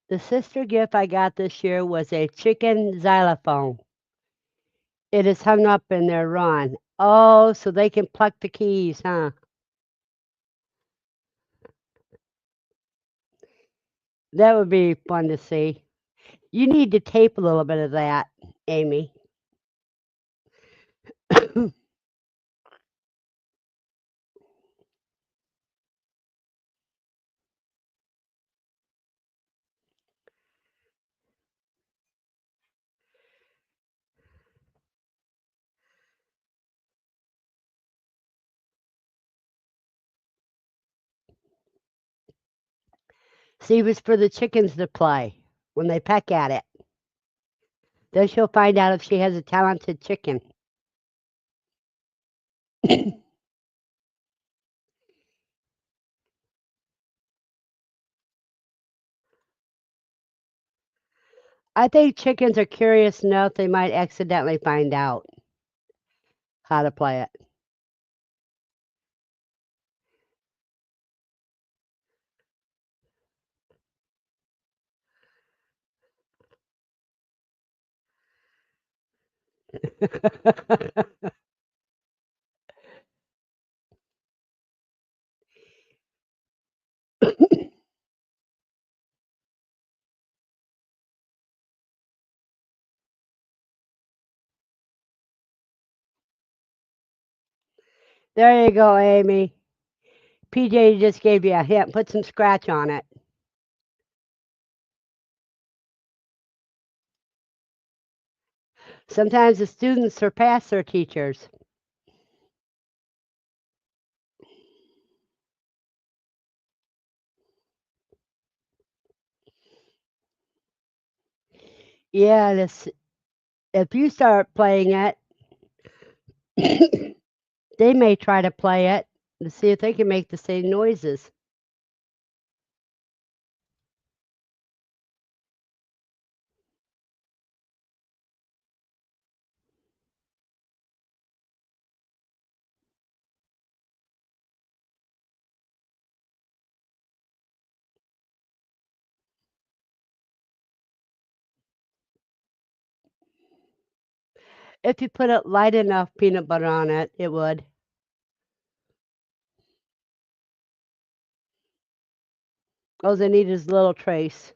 The sister gift I got this year was a chicken xylophone. It is hung up in their run. Oh, so they can pluck the keys, huh? That would be fun to see. You need to tape a little bit of that, Amy. See, it was for the chickens to play when they peck at it. Then she'll find out if she has a talented chicken. I think chickens are curious enough they might accidentally find out how to play it. There you go, Amy. PJ just gave you a hint. Put some scratch on it. Sometimes the students surpass their teachers. Yeah, this, if you start playing it, they may try to play it to see if they can make the same noises. If you put it light enough peanut butter on it, it would. All they need is a little trace.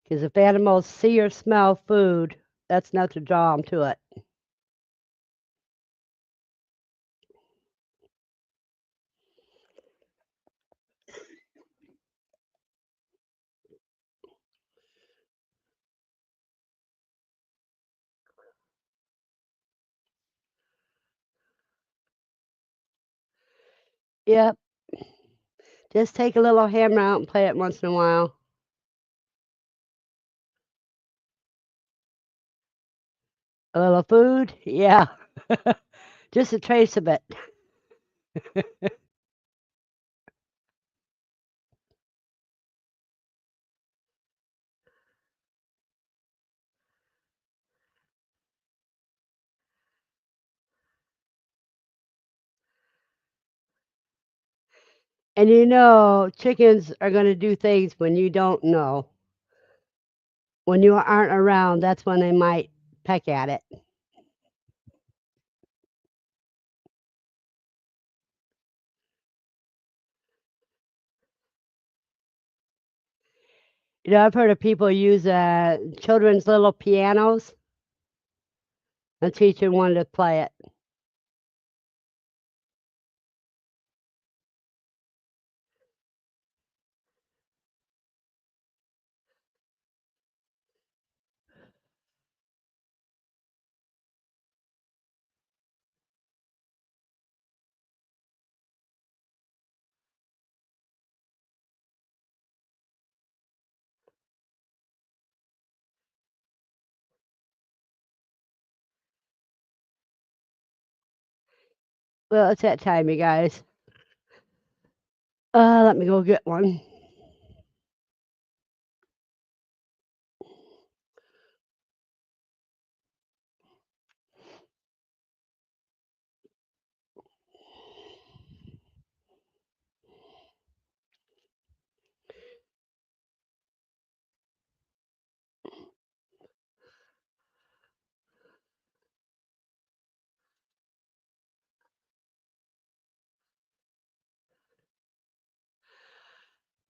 Because if animals see or smell food, that's enough to draw them to it. Yep. Just take a little hammer out and play it once in a while. A little food? Yeah. Just a trace of it. And you know, chickens are going to do things when you don't know. When you aren't around, that's when they might peck at it. You know, I've heard of people use children's little pianos and teaching one to play it. Well, it's that time, you guys. Let me go get one.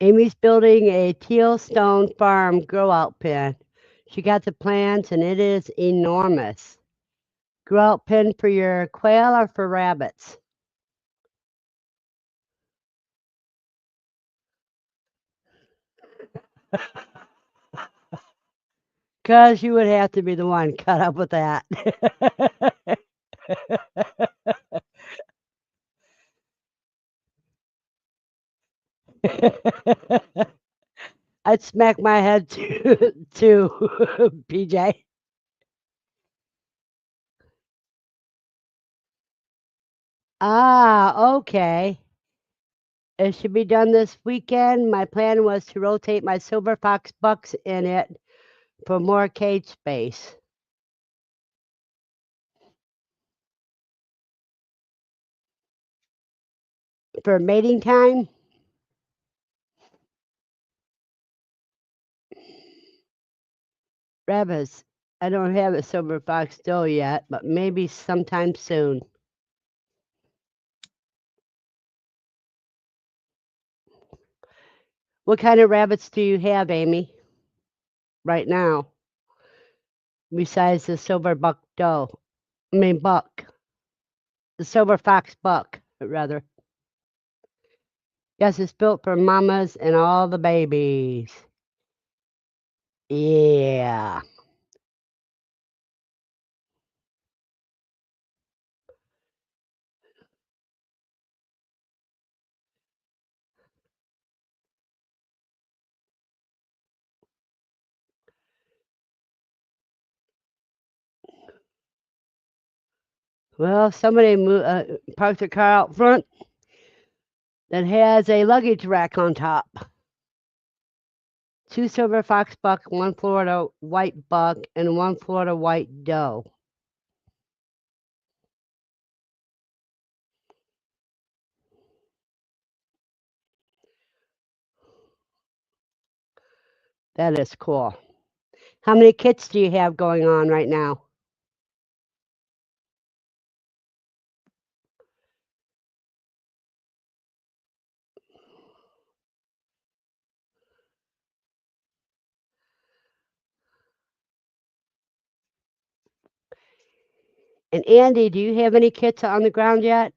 Amy's building a teal stone farm grow out pen. She got the plans and it is enormous. Grow out pen for your quail or for rabbits? Because you would have to be the one cut up with that. I'd smack my head to PJ. Ah, okay. It should be done this weekend. My plan was to rotate my silver fox bucks in it for more cage space. For mating time, rabbits. I don't have a silver fox still yet, but maybe sometime soon. What kind of rabbits do you have, Amy, right now, besides the silver buck doe? I mean, buck. The silver fox buck, rather. Yes, it's built for mamas and all the babies. Yeah. Well, somebody parked their car out front that has a luggage rack on top. Two silver fox buck, one Florida white buck, and one Florida white doe. That is cool. How many kits do you have going on right now? And Andy, do you have any kits on the ground yet?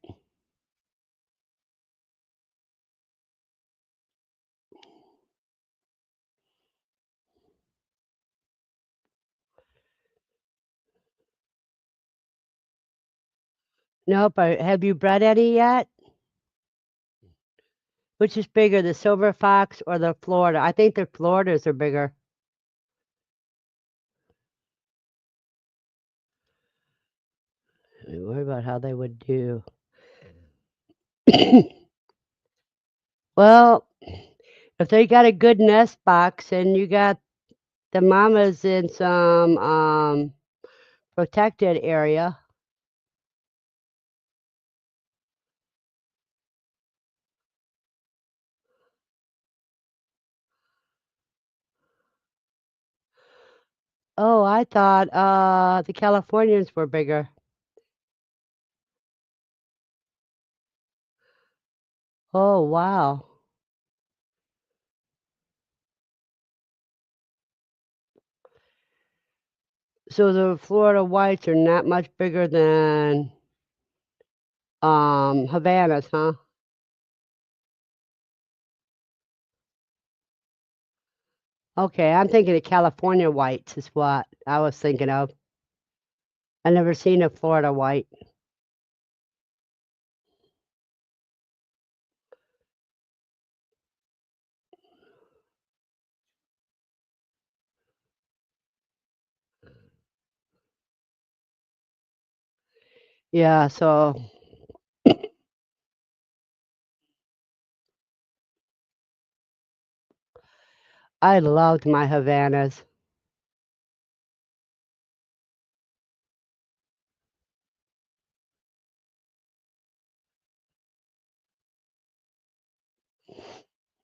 Nope. Have you bred any yet? Which is bigger, the silver fox or the Florida? I think the Floridas are bigger. I worry about how they would do. Well, if they got a good nest box and you got the mamas in some protected area. Oh, I thought the Californians were bigger. Oh, wow. So the Florida whites are not much bigger than Havanas, huh? Okay, I'm thinking of California whites is what I was thinking of. I never seen a Florida white. Yeah, so I loved my Havanas.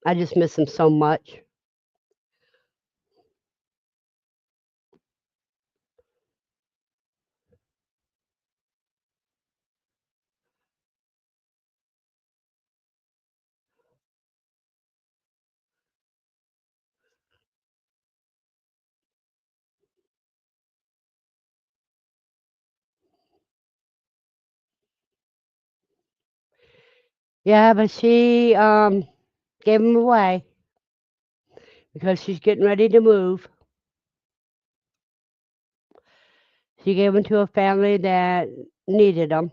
I just miss them so much. Yeah, but she gave them away because she's getting ready to move. She gave them to a family that needed them.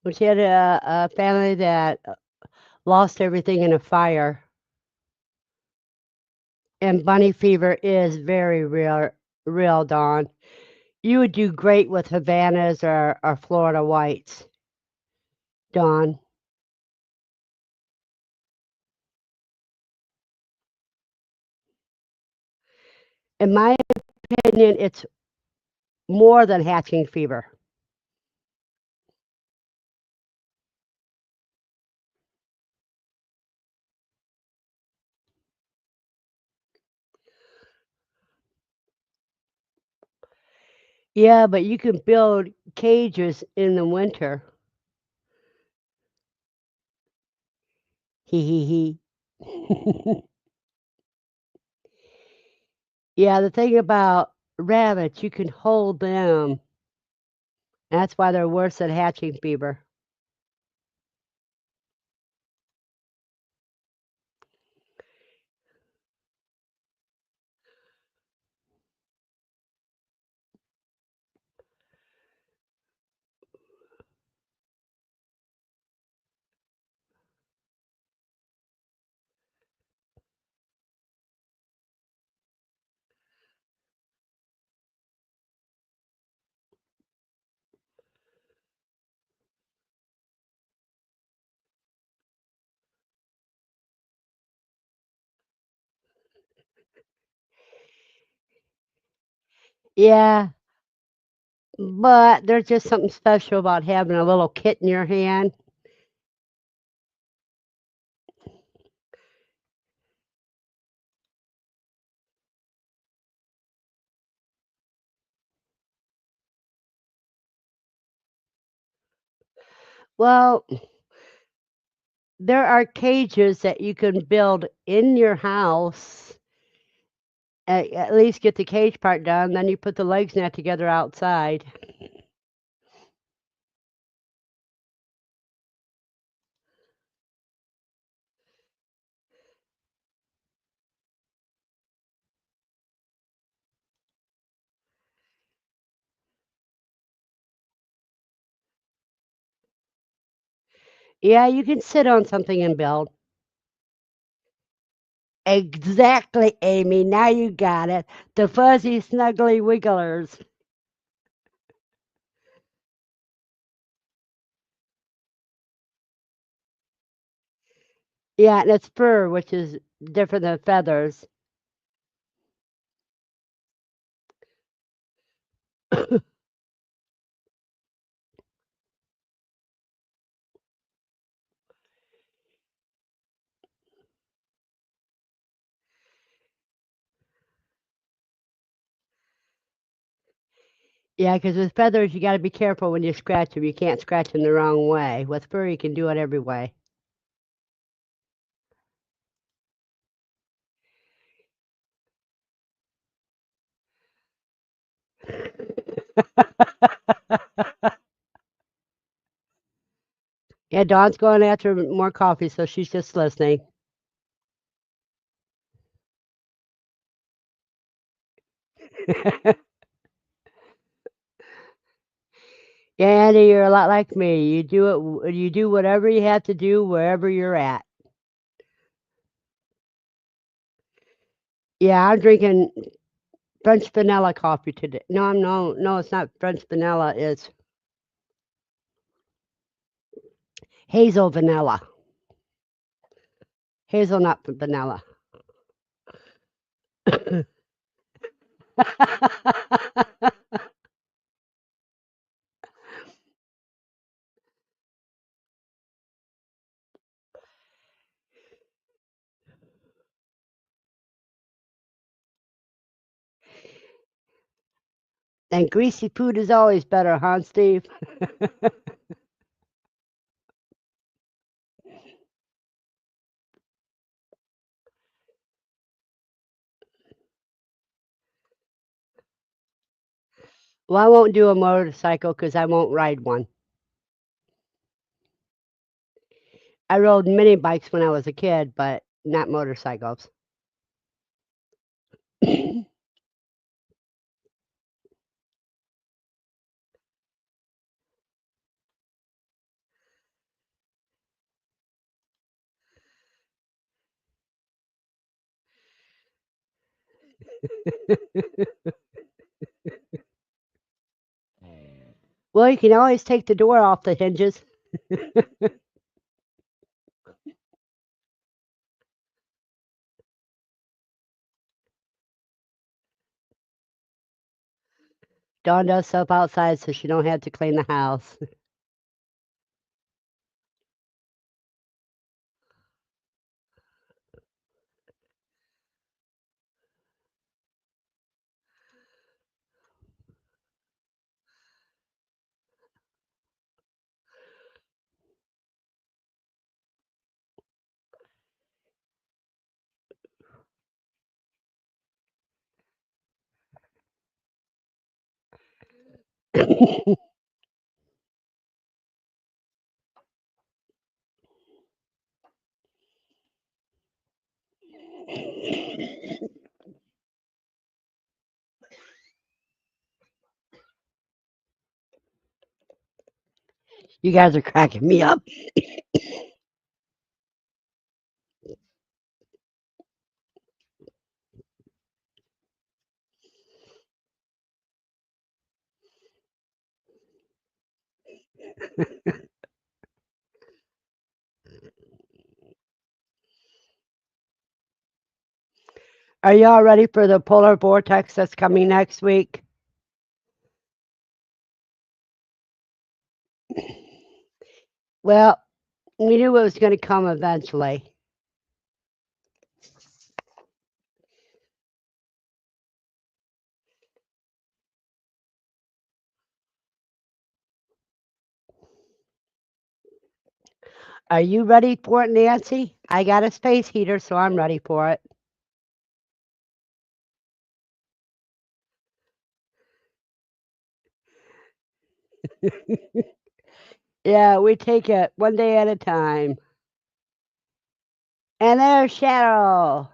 But she had a family that lost everything in a fire. And bunny fever is very real, Dawn. You would do great with Havanas or Florida whites, Dawn. In my opinion, it's more than hatching fever. Yeah, but you can build cages in the winter. Hee hee hee. Yeah, the thing about rabbits, you can hold them. That's why they're worse than hatching fever. Yeah, but there's just something special about having a little kit in your hand. Well, there are cages that you can build in your house. At least get the cage part done, then you put the legs net together outside. Yeah, you can sit on something and build. Exactly, Amy. Now you got it. The fuzzy, snuggly wigglers. Yeah, and it's fur, which is different than feathers. Yeah, because with feathers, you got to be careful when you scratch them. You can't scratch them the wrong way. With fur, you can do it every way. Yeah, Dawn's going after more coffee, so she's just listening. Yeah, Andy, you're a lot like me. You do whatever you have to do wherever you're at. Yeah, I'm drinking French vanilla coffee today. No, it's not French vanilla. It's hazel vanilla, hazelnut vanilla. And greasy food is always better, huh, Steve? Well, I won't do a motorcycle because I won't ride one. I rode mini bikes when I was a kid, but not motorcycles. Well, you can always take the door off the hinges. Dawn does stuff outside so she don't have to clean the house. You guys are cracking me up. Are y'all ready for the polar vortex that's coming next week? Well, we knew it was going to come eventually. Are you ready for it, Nancy? I got a space heater, so I'm ready for it. Yeah, we take it one day at a time. And there's Cheryl.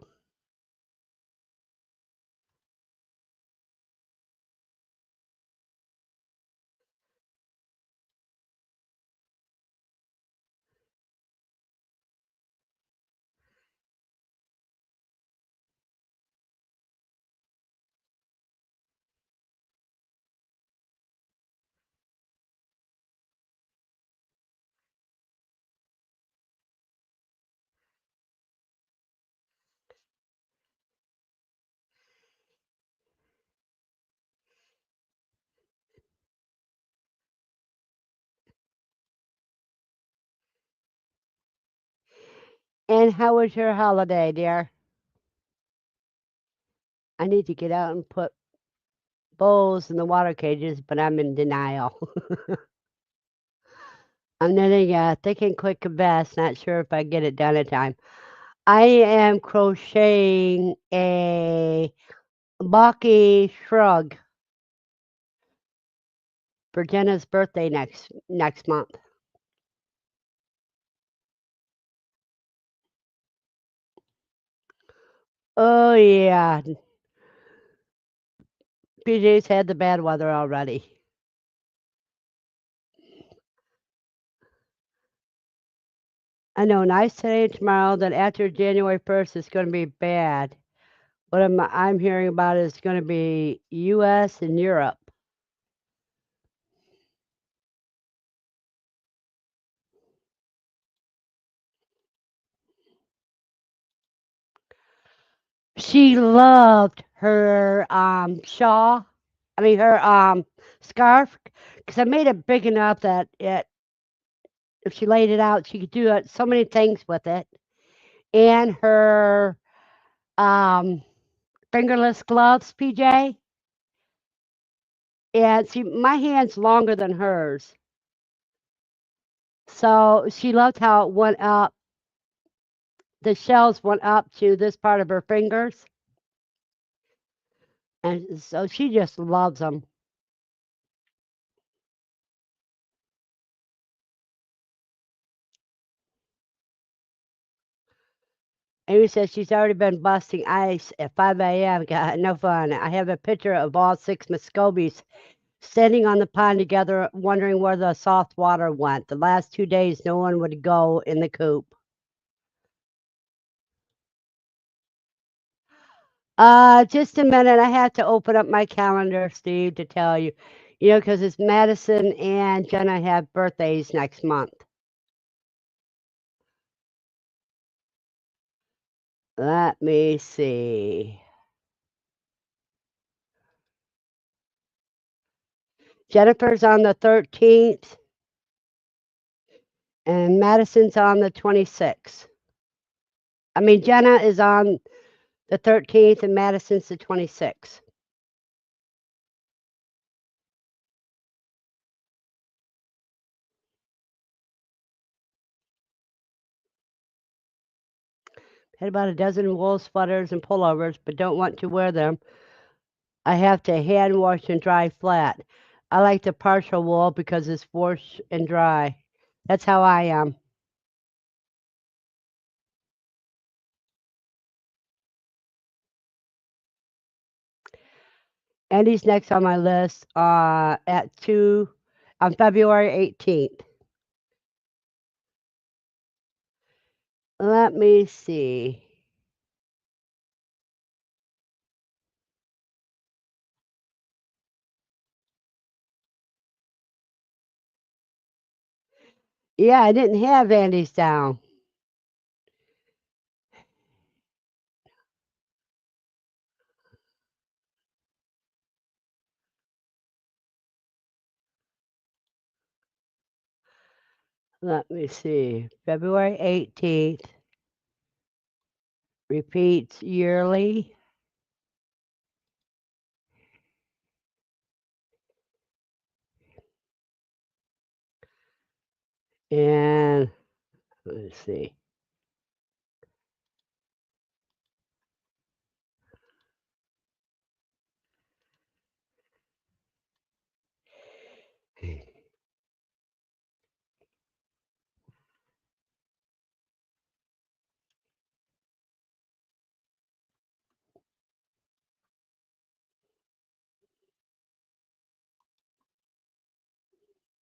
And how was your holiday, dear? I need to get out and put bowls in the water cages, but I'm in denial. I'm knitting a thick and quick vest, not sure if I get it done in time. I am crocheting a Baki shrug for Jenna's birthday next month. Oh yeah, PJ's had the bad weather already. I know, nice today and tomorrow. Then after January 1st, it's going to be bad. What I'm hearing about is going to be U.S. and Europe. She loved her shawl. I mean her scarf, because I made it big enough that if she laid it out, she could do so many things with it. And her um, fingerless gloves, PJ. And see, my hand's longer than hers, so she loved how it went up. The shells went up to this part of her fingers, and so she just loves them. Amy says she's already been busting ice at 5 a.m. Got no fun. I have a picture of all 6 Muscovies standing on the pond together, wondering where the soft water went. The last 2 days, no one would go in the coop. Just a minute. I have to open up my calendar, Steve, to tell you. You know, because it's Madison and Jenna have birthdays next month. Let me see. Jennifer's on the 13th, and Madison's on the 26th. I mean, Jenna is on the 13th, and Madison's the 26th. Had about a dozen wool sweaters and pullovers, but don't want to wear them. I have to hand wash and dry flat. I like the partial wool because it's wash and dry. That's how I am. Andy's next on my list at 2 on February 18th. Let me see. Yeah, I didn't have Andy's down. Let me see. February 18th repeats yearly. And let's see.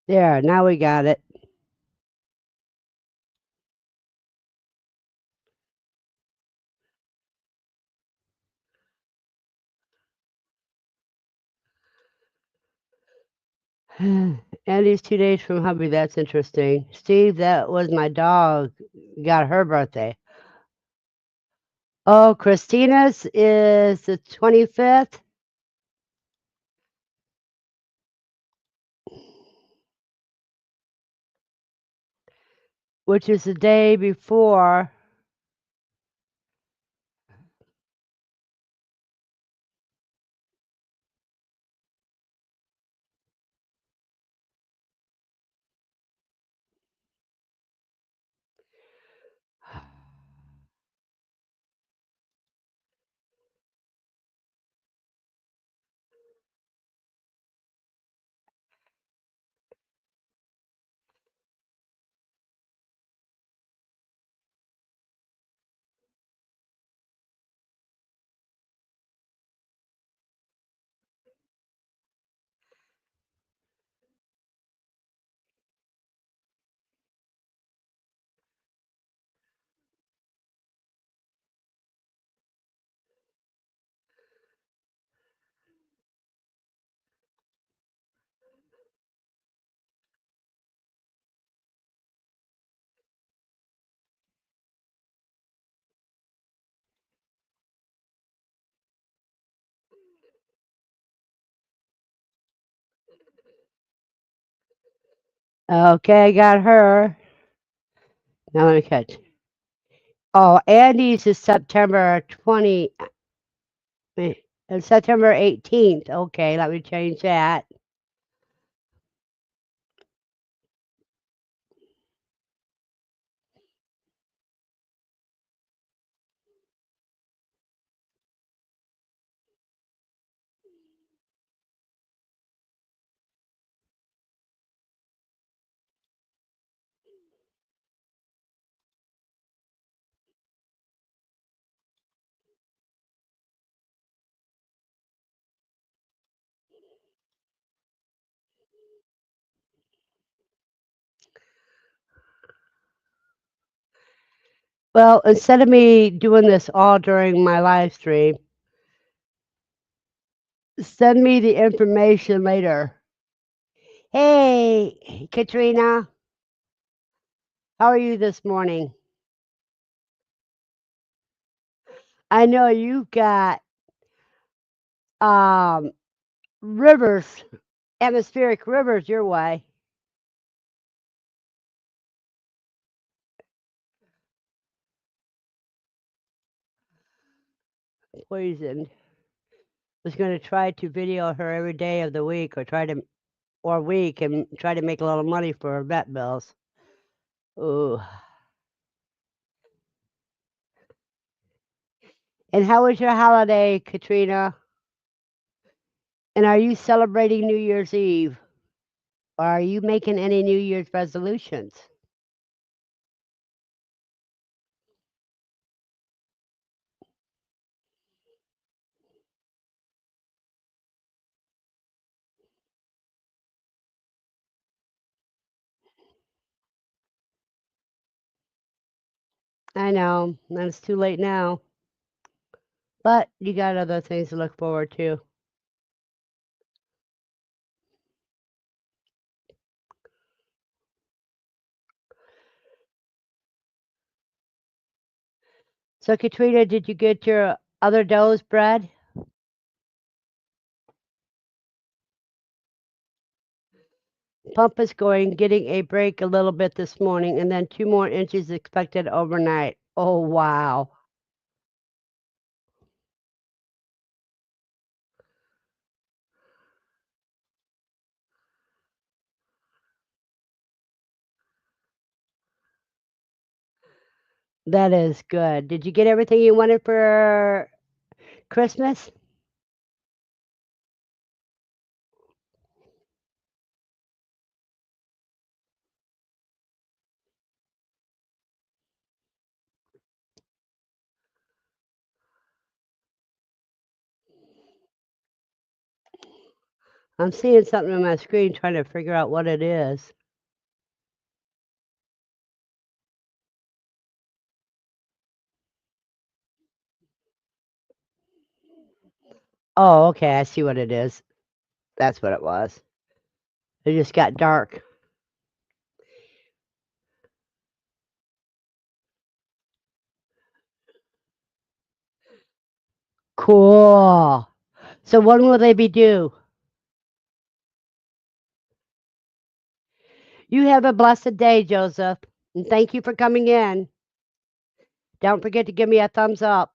There, now we got it. Andy's 2 days from hubby. That's interesting. Steve, that was my dog. Got her birthday. Oh, Christina's is the 25th. Which is the day before. Okay, I got her. Now let me catch. Oh, Andy's is September 20, September 18th. Okay, let me change that. Well, instead of me doing this all during my live stream, send me the information later. Hey, Katrina, how are you this morning? I know you've got um, rivers, atmospheric rivers your way. Poisoned. Was going to try to video her every day of the week, or week, and try to make a little money for her vet bills. Ooh. And how was your holiday, Katrina? And are you celebrating New Year's Eve? Or are you making any New Year's resolutions? I know, and it's too late now. But you got other things to look forward to. So, Katrina, did you get your other doughs bread? Pump is going, getting a break a little bit this morning, and then 2 more inches expected overnight. Oh, wow. That is good. Did you get everything you wanted for Christmas? I'm seeing something on my screen trying to figure out what it is. Oh, okay, I see what it is. That's what it was. It just got dark. Cool. So when will they be due? You have a blessed day, Joseph. And thank you for coming in. Don't forget to give me a thumbs up.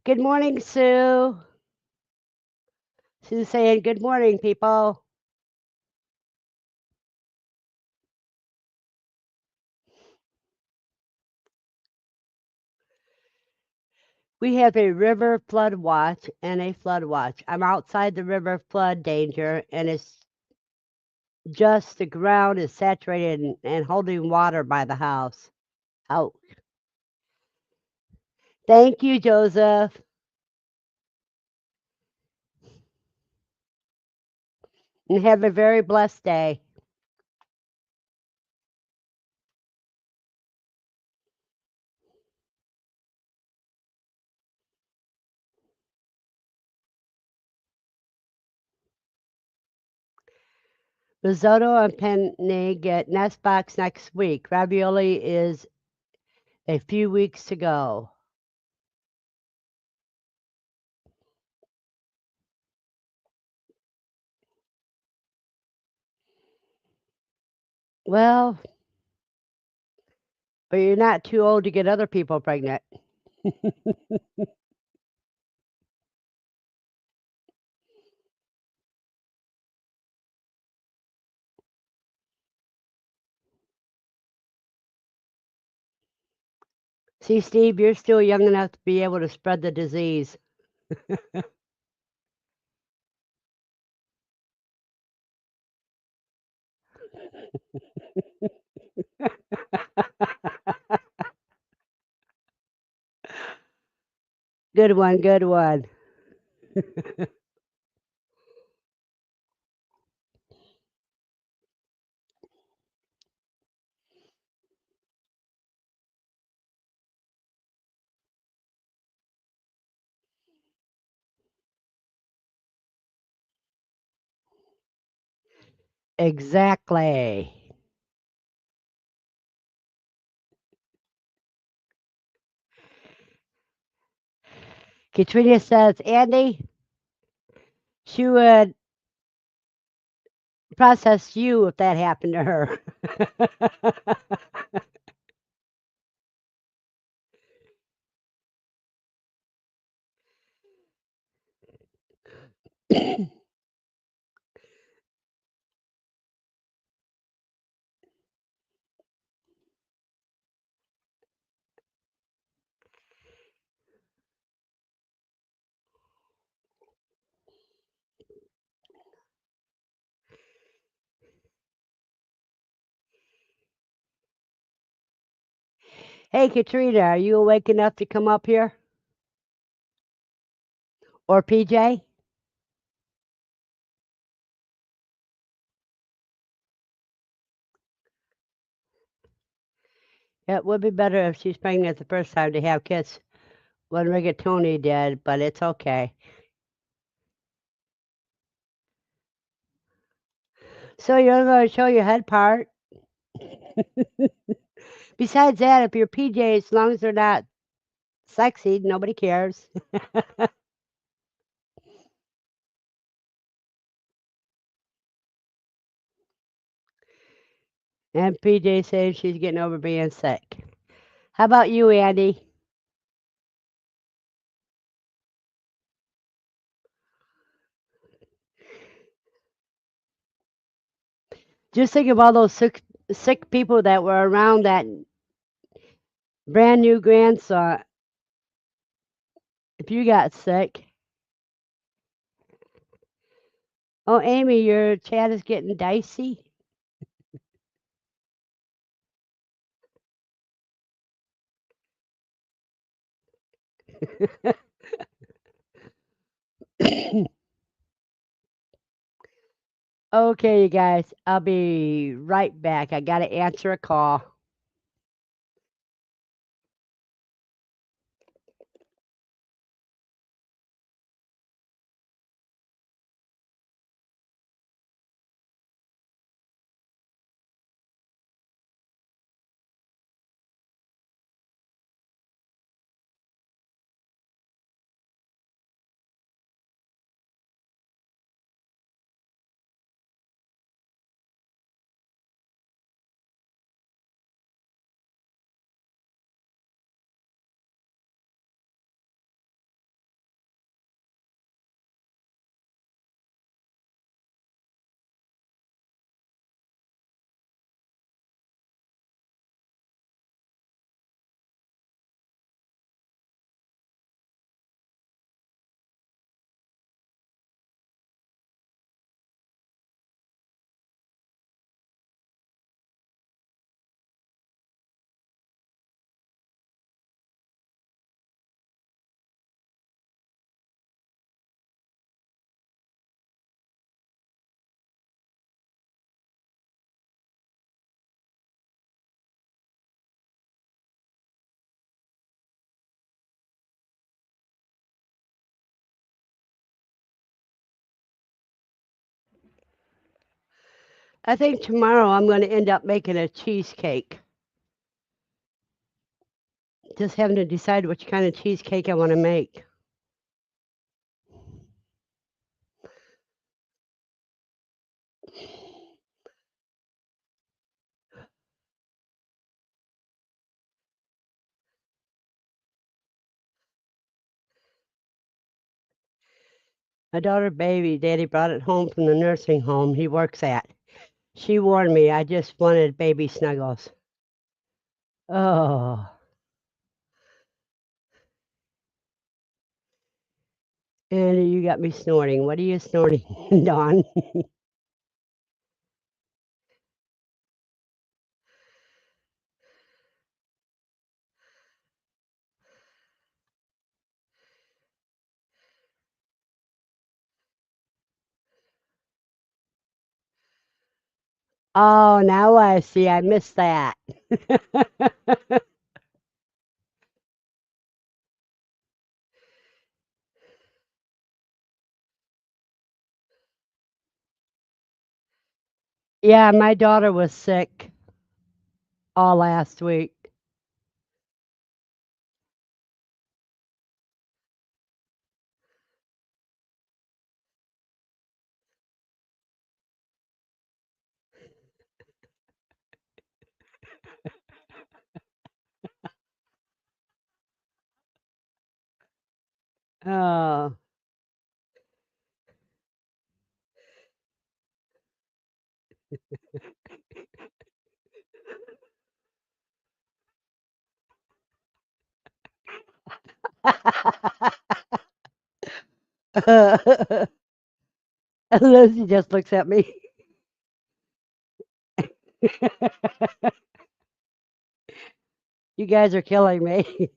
Good morning, Sue. Sue's saying good morning, people. We have a river flood watch and a flood watch. I'm outside the river flood danger, and it's just the ground is saturated and holding water by the house. Oh, thank you, Joseph. And have a very blessed day. Risotto and penne get nest box next week. Ravioli is a few weeks to go. Well, but you're not too old to get other people pregnant. See, Steve, you're still young enough to be able to spread the disease. Good one, good one. Exactly. Katrina says, Andy, she would process you if that happened to her. Hey, Katrina, are you awake enough to come up here? Or PJ? It would be better if she's pregnant the first time to have kids when Rigatoni did, but it's okay. So you're going to show your head part. Besides that, if you're PJ, as long as they're not sexy, nobody cares. And PJ says she's getting over being sick. How about you, Andy? Just think of all those sick people that were around that brand new grandson. If you got sick. Oh, Amy, your chat is getting dicey. Okay, you guys, I'll be right back. I got to answer a call. I think tomorrow I'm going to end up making a cheesecake. Just having to decide which kind of cheesecake I want to make. My daughter baby, Daddy brought it home from the nursing home he works at. She warned me I just wanted baby snuggles. Oh, Andy, you got me snorting. What are you snorting, Dawn? Oh, now I see. I missed that. Yeah, my daughter was sick all last week. Oh. Lucy just looks at me. You guys are killing me.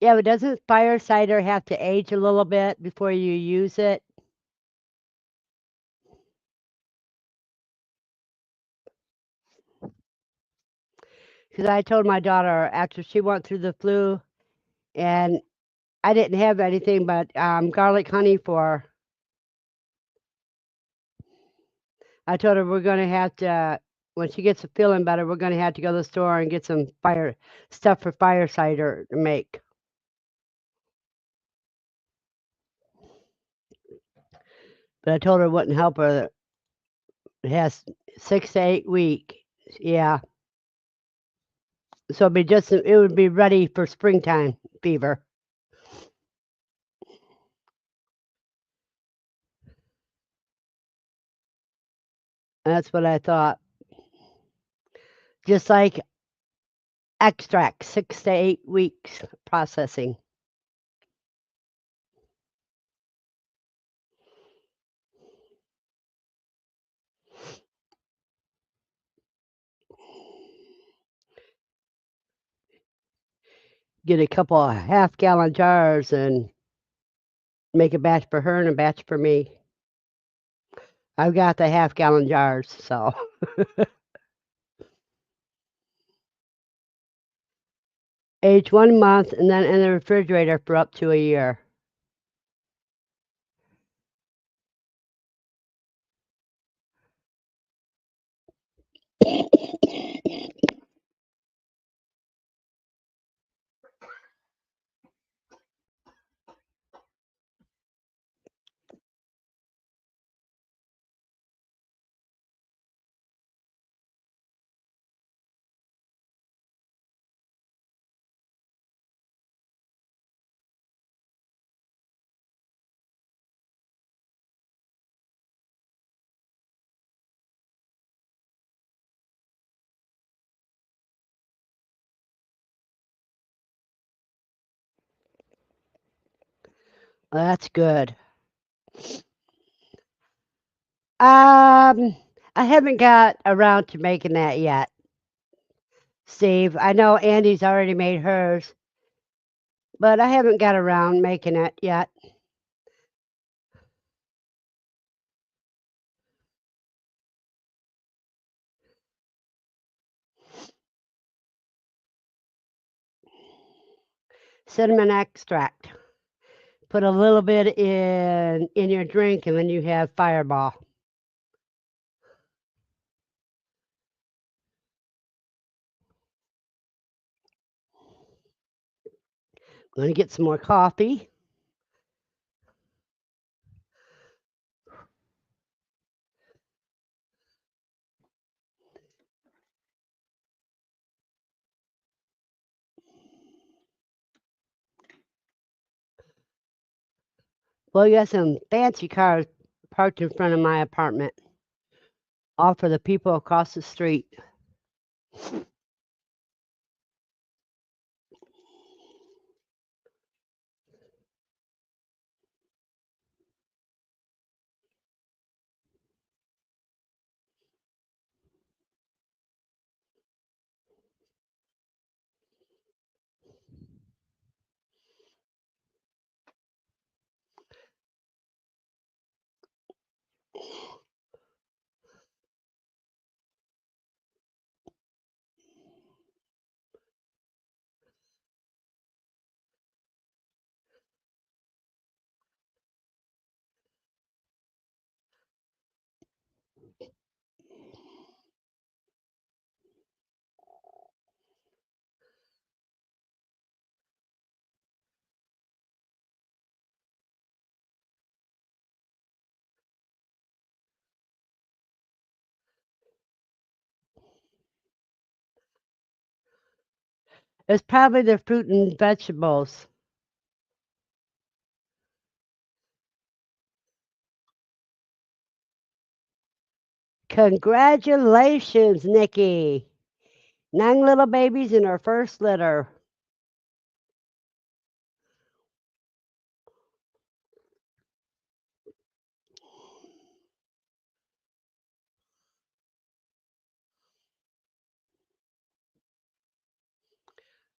Yeah, but doesn't fire cider have to age a little bit before you use it? Because I told my daughter after she went through the flu, and I didn't have anything but garlic honey for her. I told her we're going to have to, when she gets feeling better, we're going to have to go to the store and get some fire stuff for fire cider to make. But I told her it wouldn't help her. It has 6 to 8 weeks. Yeah. So it would be ready for springtime fever. That's what I thought. Just like extract, 6 to 8 weeks processing. Get a couple of half-gallon jars and make a batch for her and a batch for me. I've got the half-gallon jars, so age 1 month and then in the refrigerator for up to a year. Well, that's good. Um, I haven't got around to making that yet, Steve. I know Andy's already made hers, but I haven't got around making it yet. cinnamon extract. Put a little bit in your drink, and then you have Fireball. I'm going to get some more coffee. Well, you got some fancy cars parked in front of my apartment, all for the people across the street. It's probably the fruit and vegetables. Congratulations, Nikki. 9 little babies in her first litter.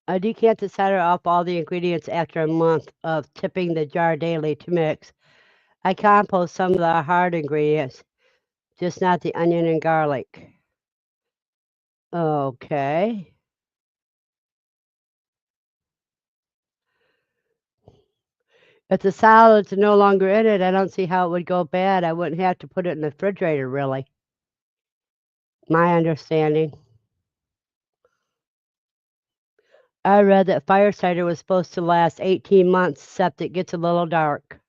I decant the cider off all the ingredients after a month of tipping the jar daily to mix. I compost some of the hard ingredients, just not the onion and garlic. Okay. If the salad's no longer in it, I don't see how it would go bad. I wouldn't have to put it in the refrigerator, really. My understanding. I read that fire cider was supposed to last 18 months, except it gets a little dark.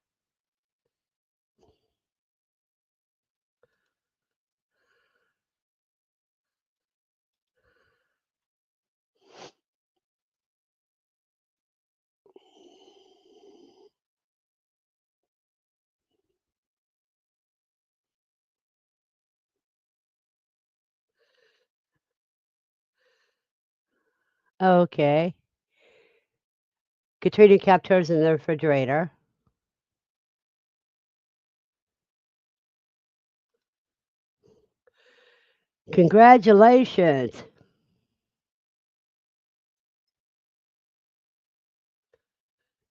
Okay. Katrina kept hers in the refrigerator. Congratulations.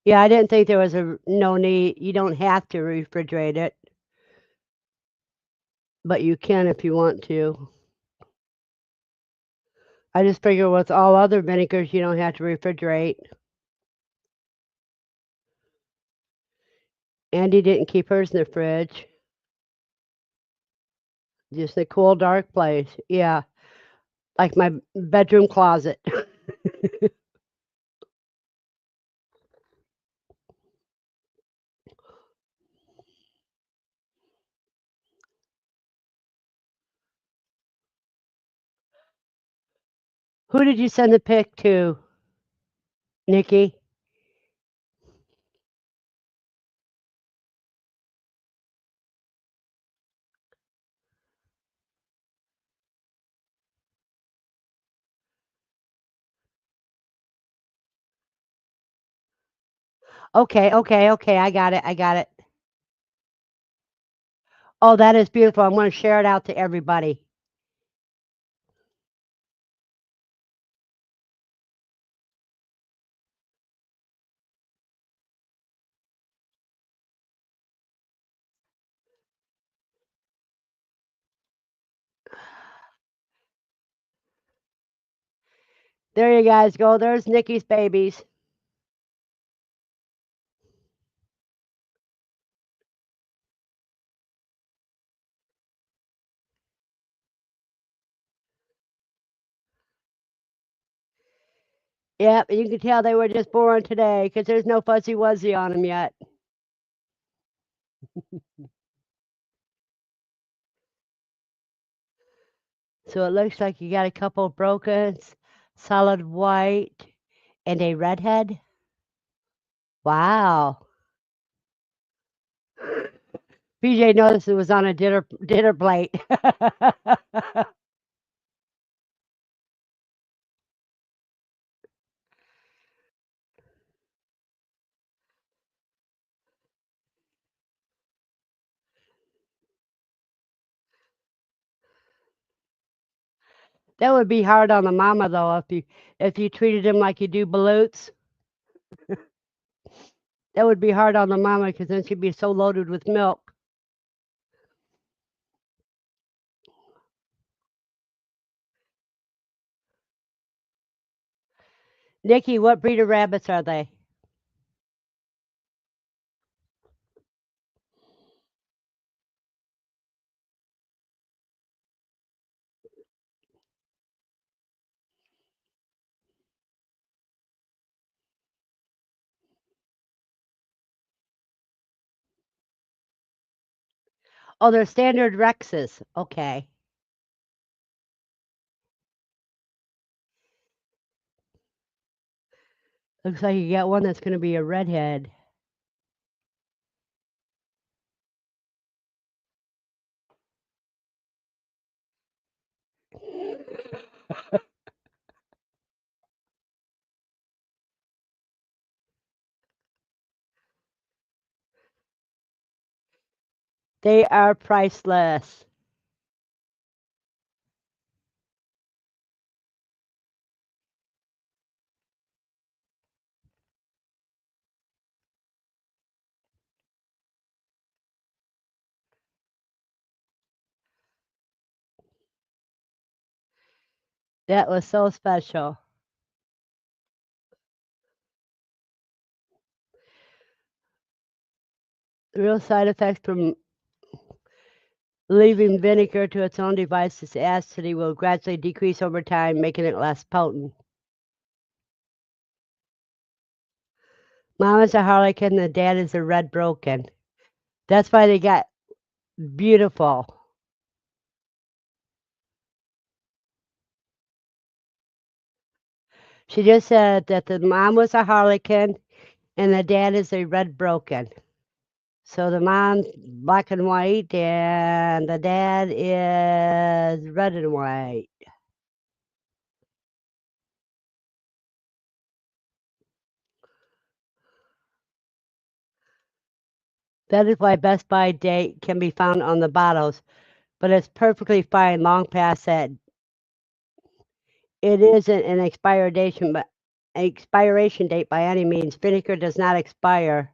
Yeah, I didn't think there was no need. You don't have to refrigerate it, but you can if you want to. I just figure with all other vinegars, you don't have to refrigerate. Andy didn't keep hers in the fridge, just a cool, dark place. Yeah, like my bedroom closet. Who did you send the pic to, Nikki? Okay, okay, okay. I got it. I got it. Oh, that is beautiful. I'm going to share it out to everybody. There you guys go. There's Nikki's babies. Yep, you can tell they were just born today because there's no fuzzy wuzzy on them yet. So it looks like you got a couple brokens, solid white, and a redhead. Wow. BJ noticed it was on a dinner plate. That would be hard on the mama though if you treated him like you do balutes. That would be hard on the mama because then she'd be so loaded with milk. Nikki, what breed of rabbits are they? Oh, they're standard Rexes. Okay. Looks like you got one that's going to be a redhead. They are priceless. That was so special. The real side effects from leaving vinegar to its own devices, acidity will gradually decrease over time, making it less potent. Mom is a harlequin, the dad is a red broken. That's why they got beautiful. She just said that the mom was a harlequin and the dad is a red broken. So the mom's black and white and the dad is red and white. That is why Best Buy date can be found on the bottles, but it's perfectly fine long past that. It isn't an expiration date by any means. Vinegar does not expire.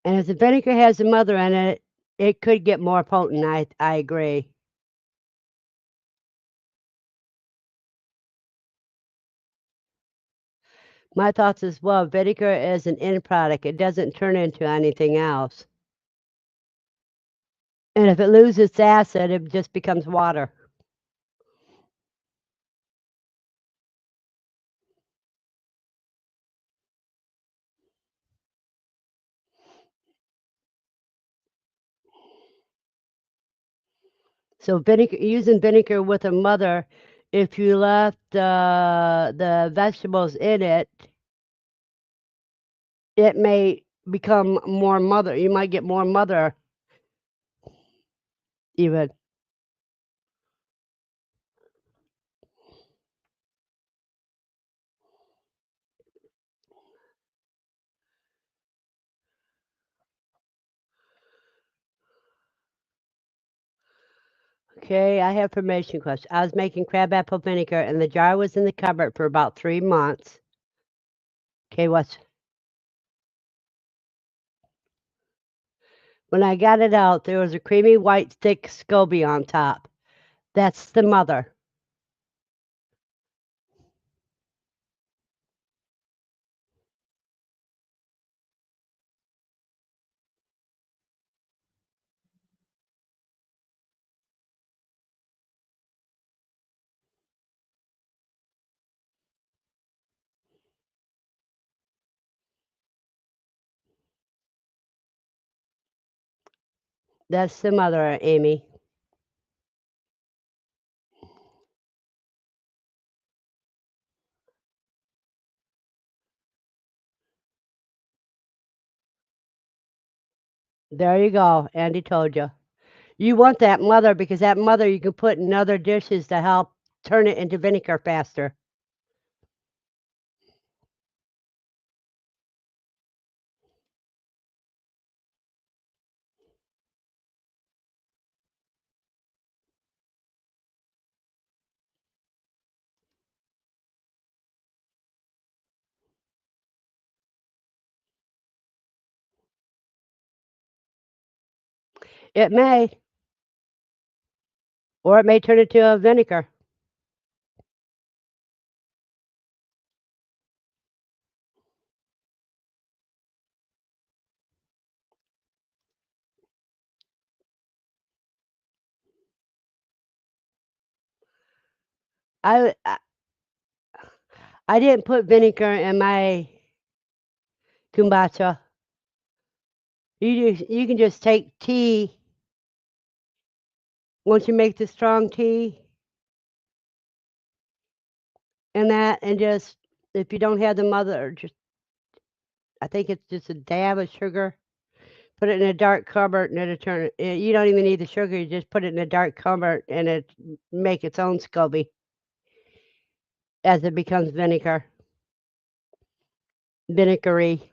And if the vinegar has a mother in it, it could get more potent. I agree. My thoughts as well. Vinegar is an end product. It doesn't turn into anything else. And if it loses its acid, it just becomes water. So vinegar, using vinegar with a mother, if you left the vegetables in it, it may become more mother. You might get more mother even. Okay, I have permission question. I was making crabapple vinegar and the jar was in the cupboard for about 3 months. Okay, what's when I got it out, there was a creamy white thick SCOBY on top. That's the mother. That's the mother, Amy. There you go. Andy told you. You want that mother because that mother you can put in other dishes to help turn it into vinegar faster. It may, or it may turn into a vinegar. I I didn't put vinegar in my kombucha. You can just take tea once you make the strong tea and that, and just if you don't have the mother, just I think it's just a dab of sugar. Put it in a dark cupboard, and it'll turn. You don't even need the sugar. You just put it in a dark cupboard, and it make its own SCOBY as it becomes vinegar, vinegary.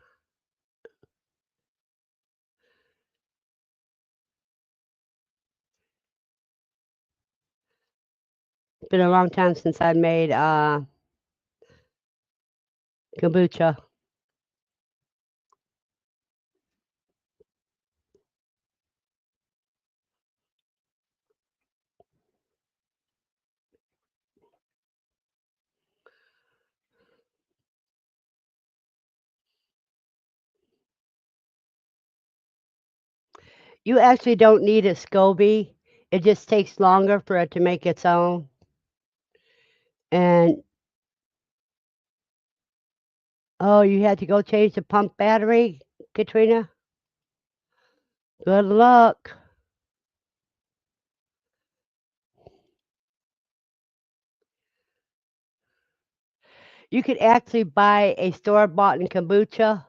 It's been a long time since I made kombucha. You actually don't need a SCOBY. It just takes longer for it to make its own. And oh, you had to go change the pump battery, Katrina? Good luck. You could actually buy a store-bought kombucha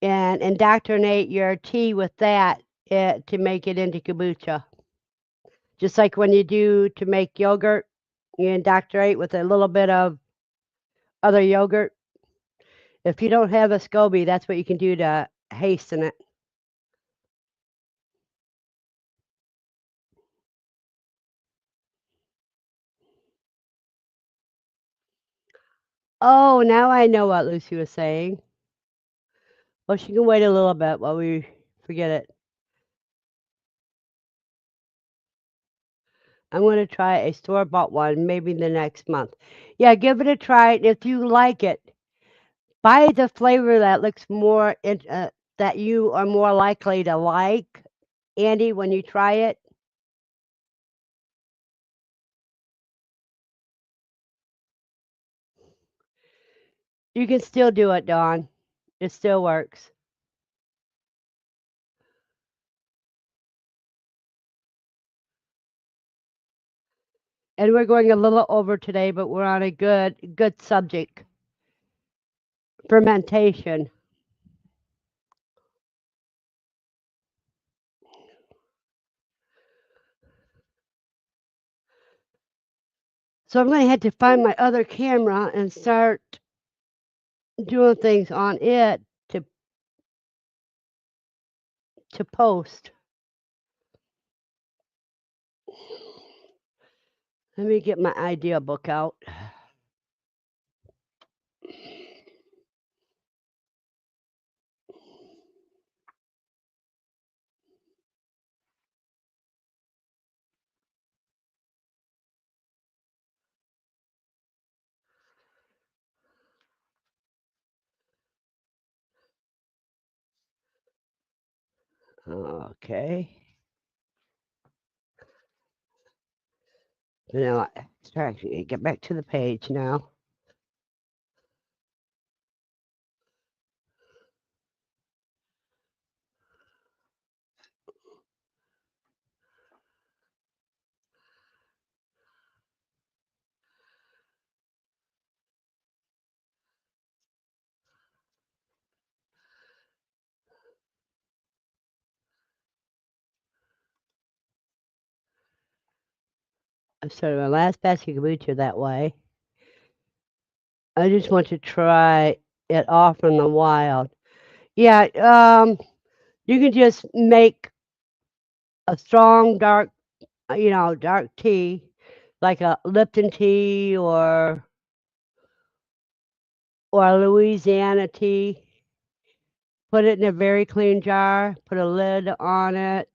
and indoctrinate your tea with that to make it into kombucha. Just like when you do to make yogurt, you indoctrinate with a little bit of other yogurt. If you don't have a SCOBY, that's what you can do to hasten it. Oh, now I know what Lucy was saying. Well, she can wait a little bit while we forget it. I'm going to try a store-bought one maybe the next month. Yeah, give it a try. If you like it, buy the flavor that looks more that you are more likely to like, Andy, when you try it. You can still do it, Dawn. It still works. And we're going a little over today, but we're on a good subject. Fermentation. So I'm going to have to find my other camera and start doing things on it to post. Let me get my idea book out. Okay. Now, sorry, get back to the page now. I started my last batch of kombucha that way. I just want to try it off in the wild. Yeah, you can just make a strong dark, dark tea, like a Lipton tea or a Louisiana tea. Put it in a very clean jar, put a lid on it.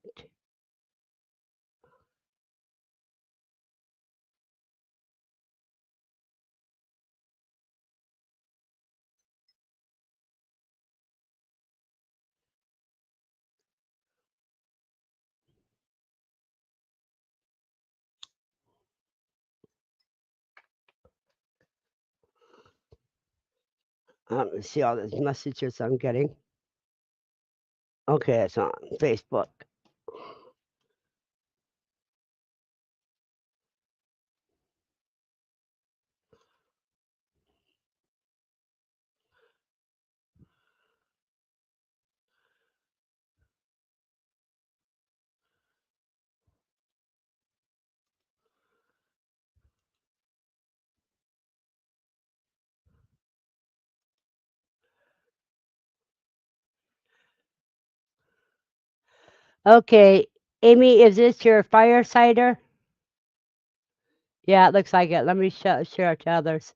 Let's see all these messages I'm getting. Okay, it's on Facebook. Okay, Amy, is this your fire cider? Yeah, it looks like it. Let me share it to others.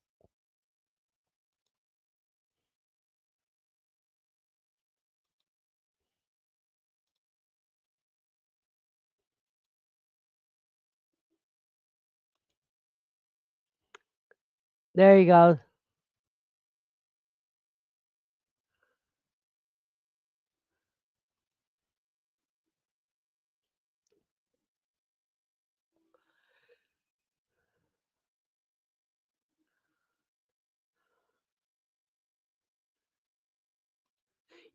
There you go.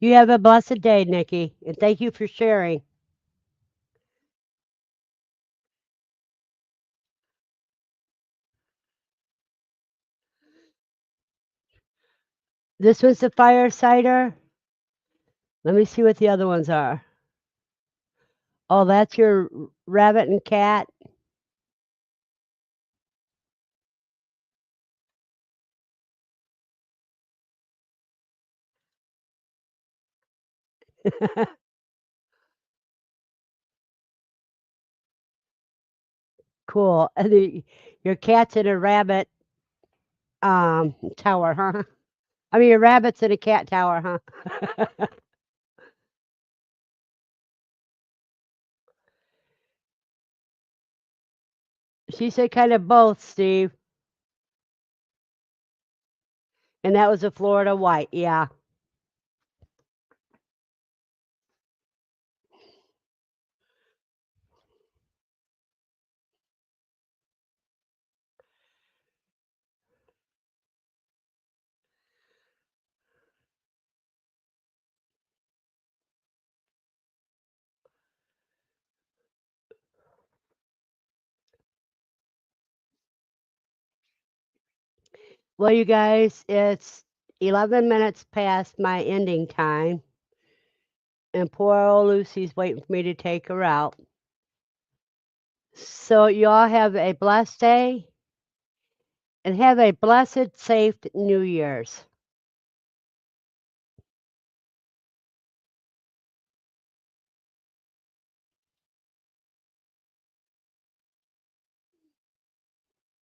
You have a blessed day, Nikki, and thank you for sharing. This was the fire cider. Let me see what the other ones are. Oh, that's your rabbit and cat. Cool. And your cat's in a rabbit tower, huh? I mean, your rabbit's in a cat tower, huh? She said kind of both, Steve. And that was a Florida white. Yeah. Well, you guys, it's 11 minutes past my ending time, and poor old Lucy's waiting for me to take her out. So, you all have a blessed day and have a blessed, safe New Year's.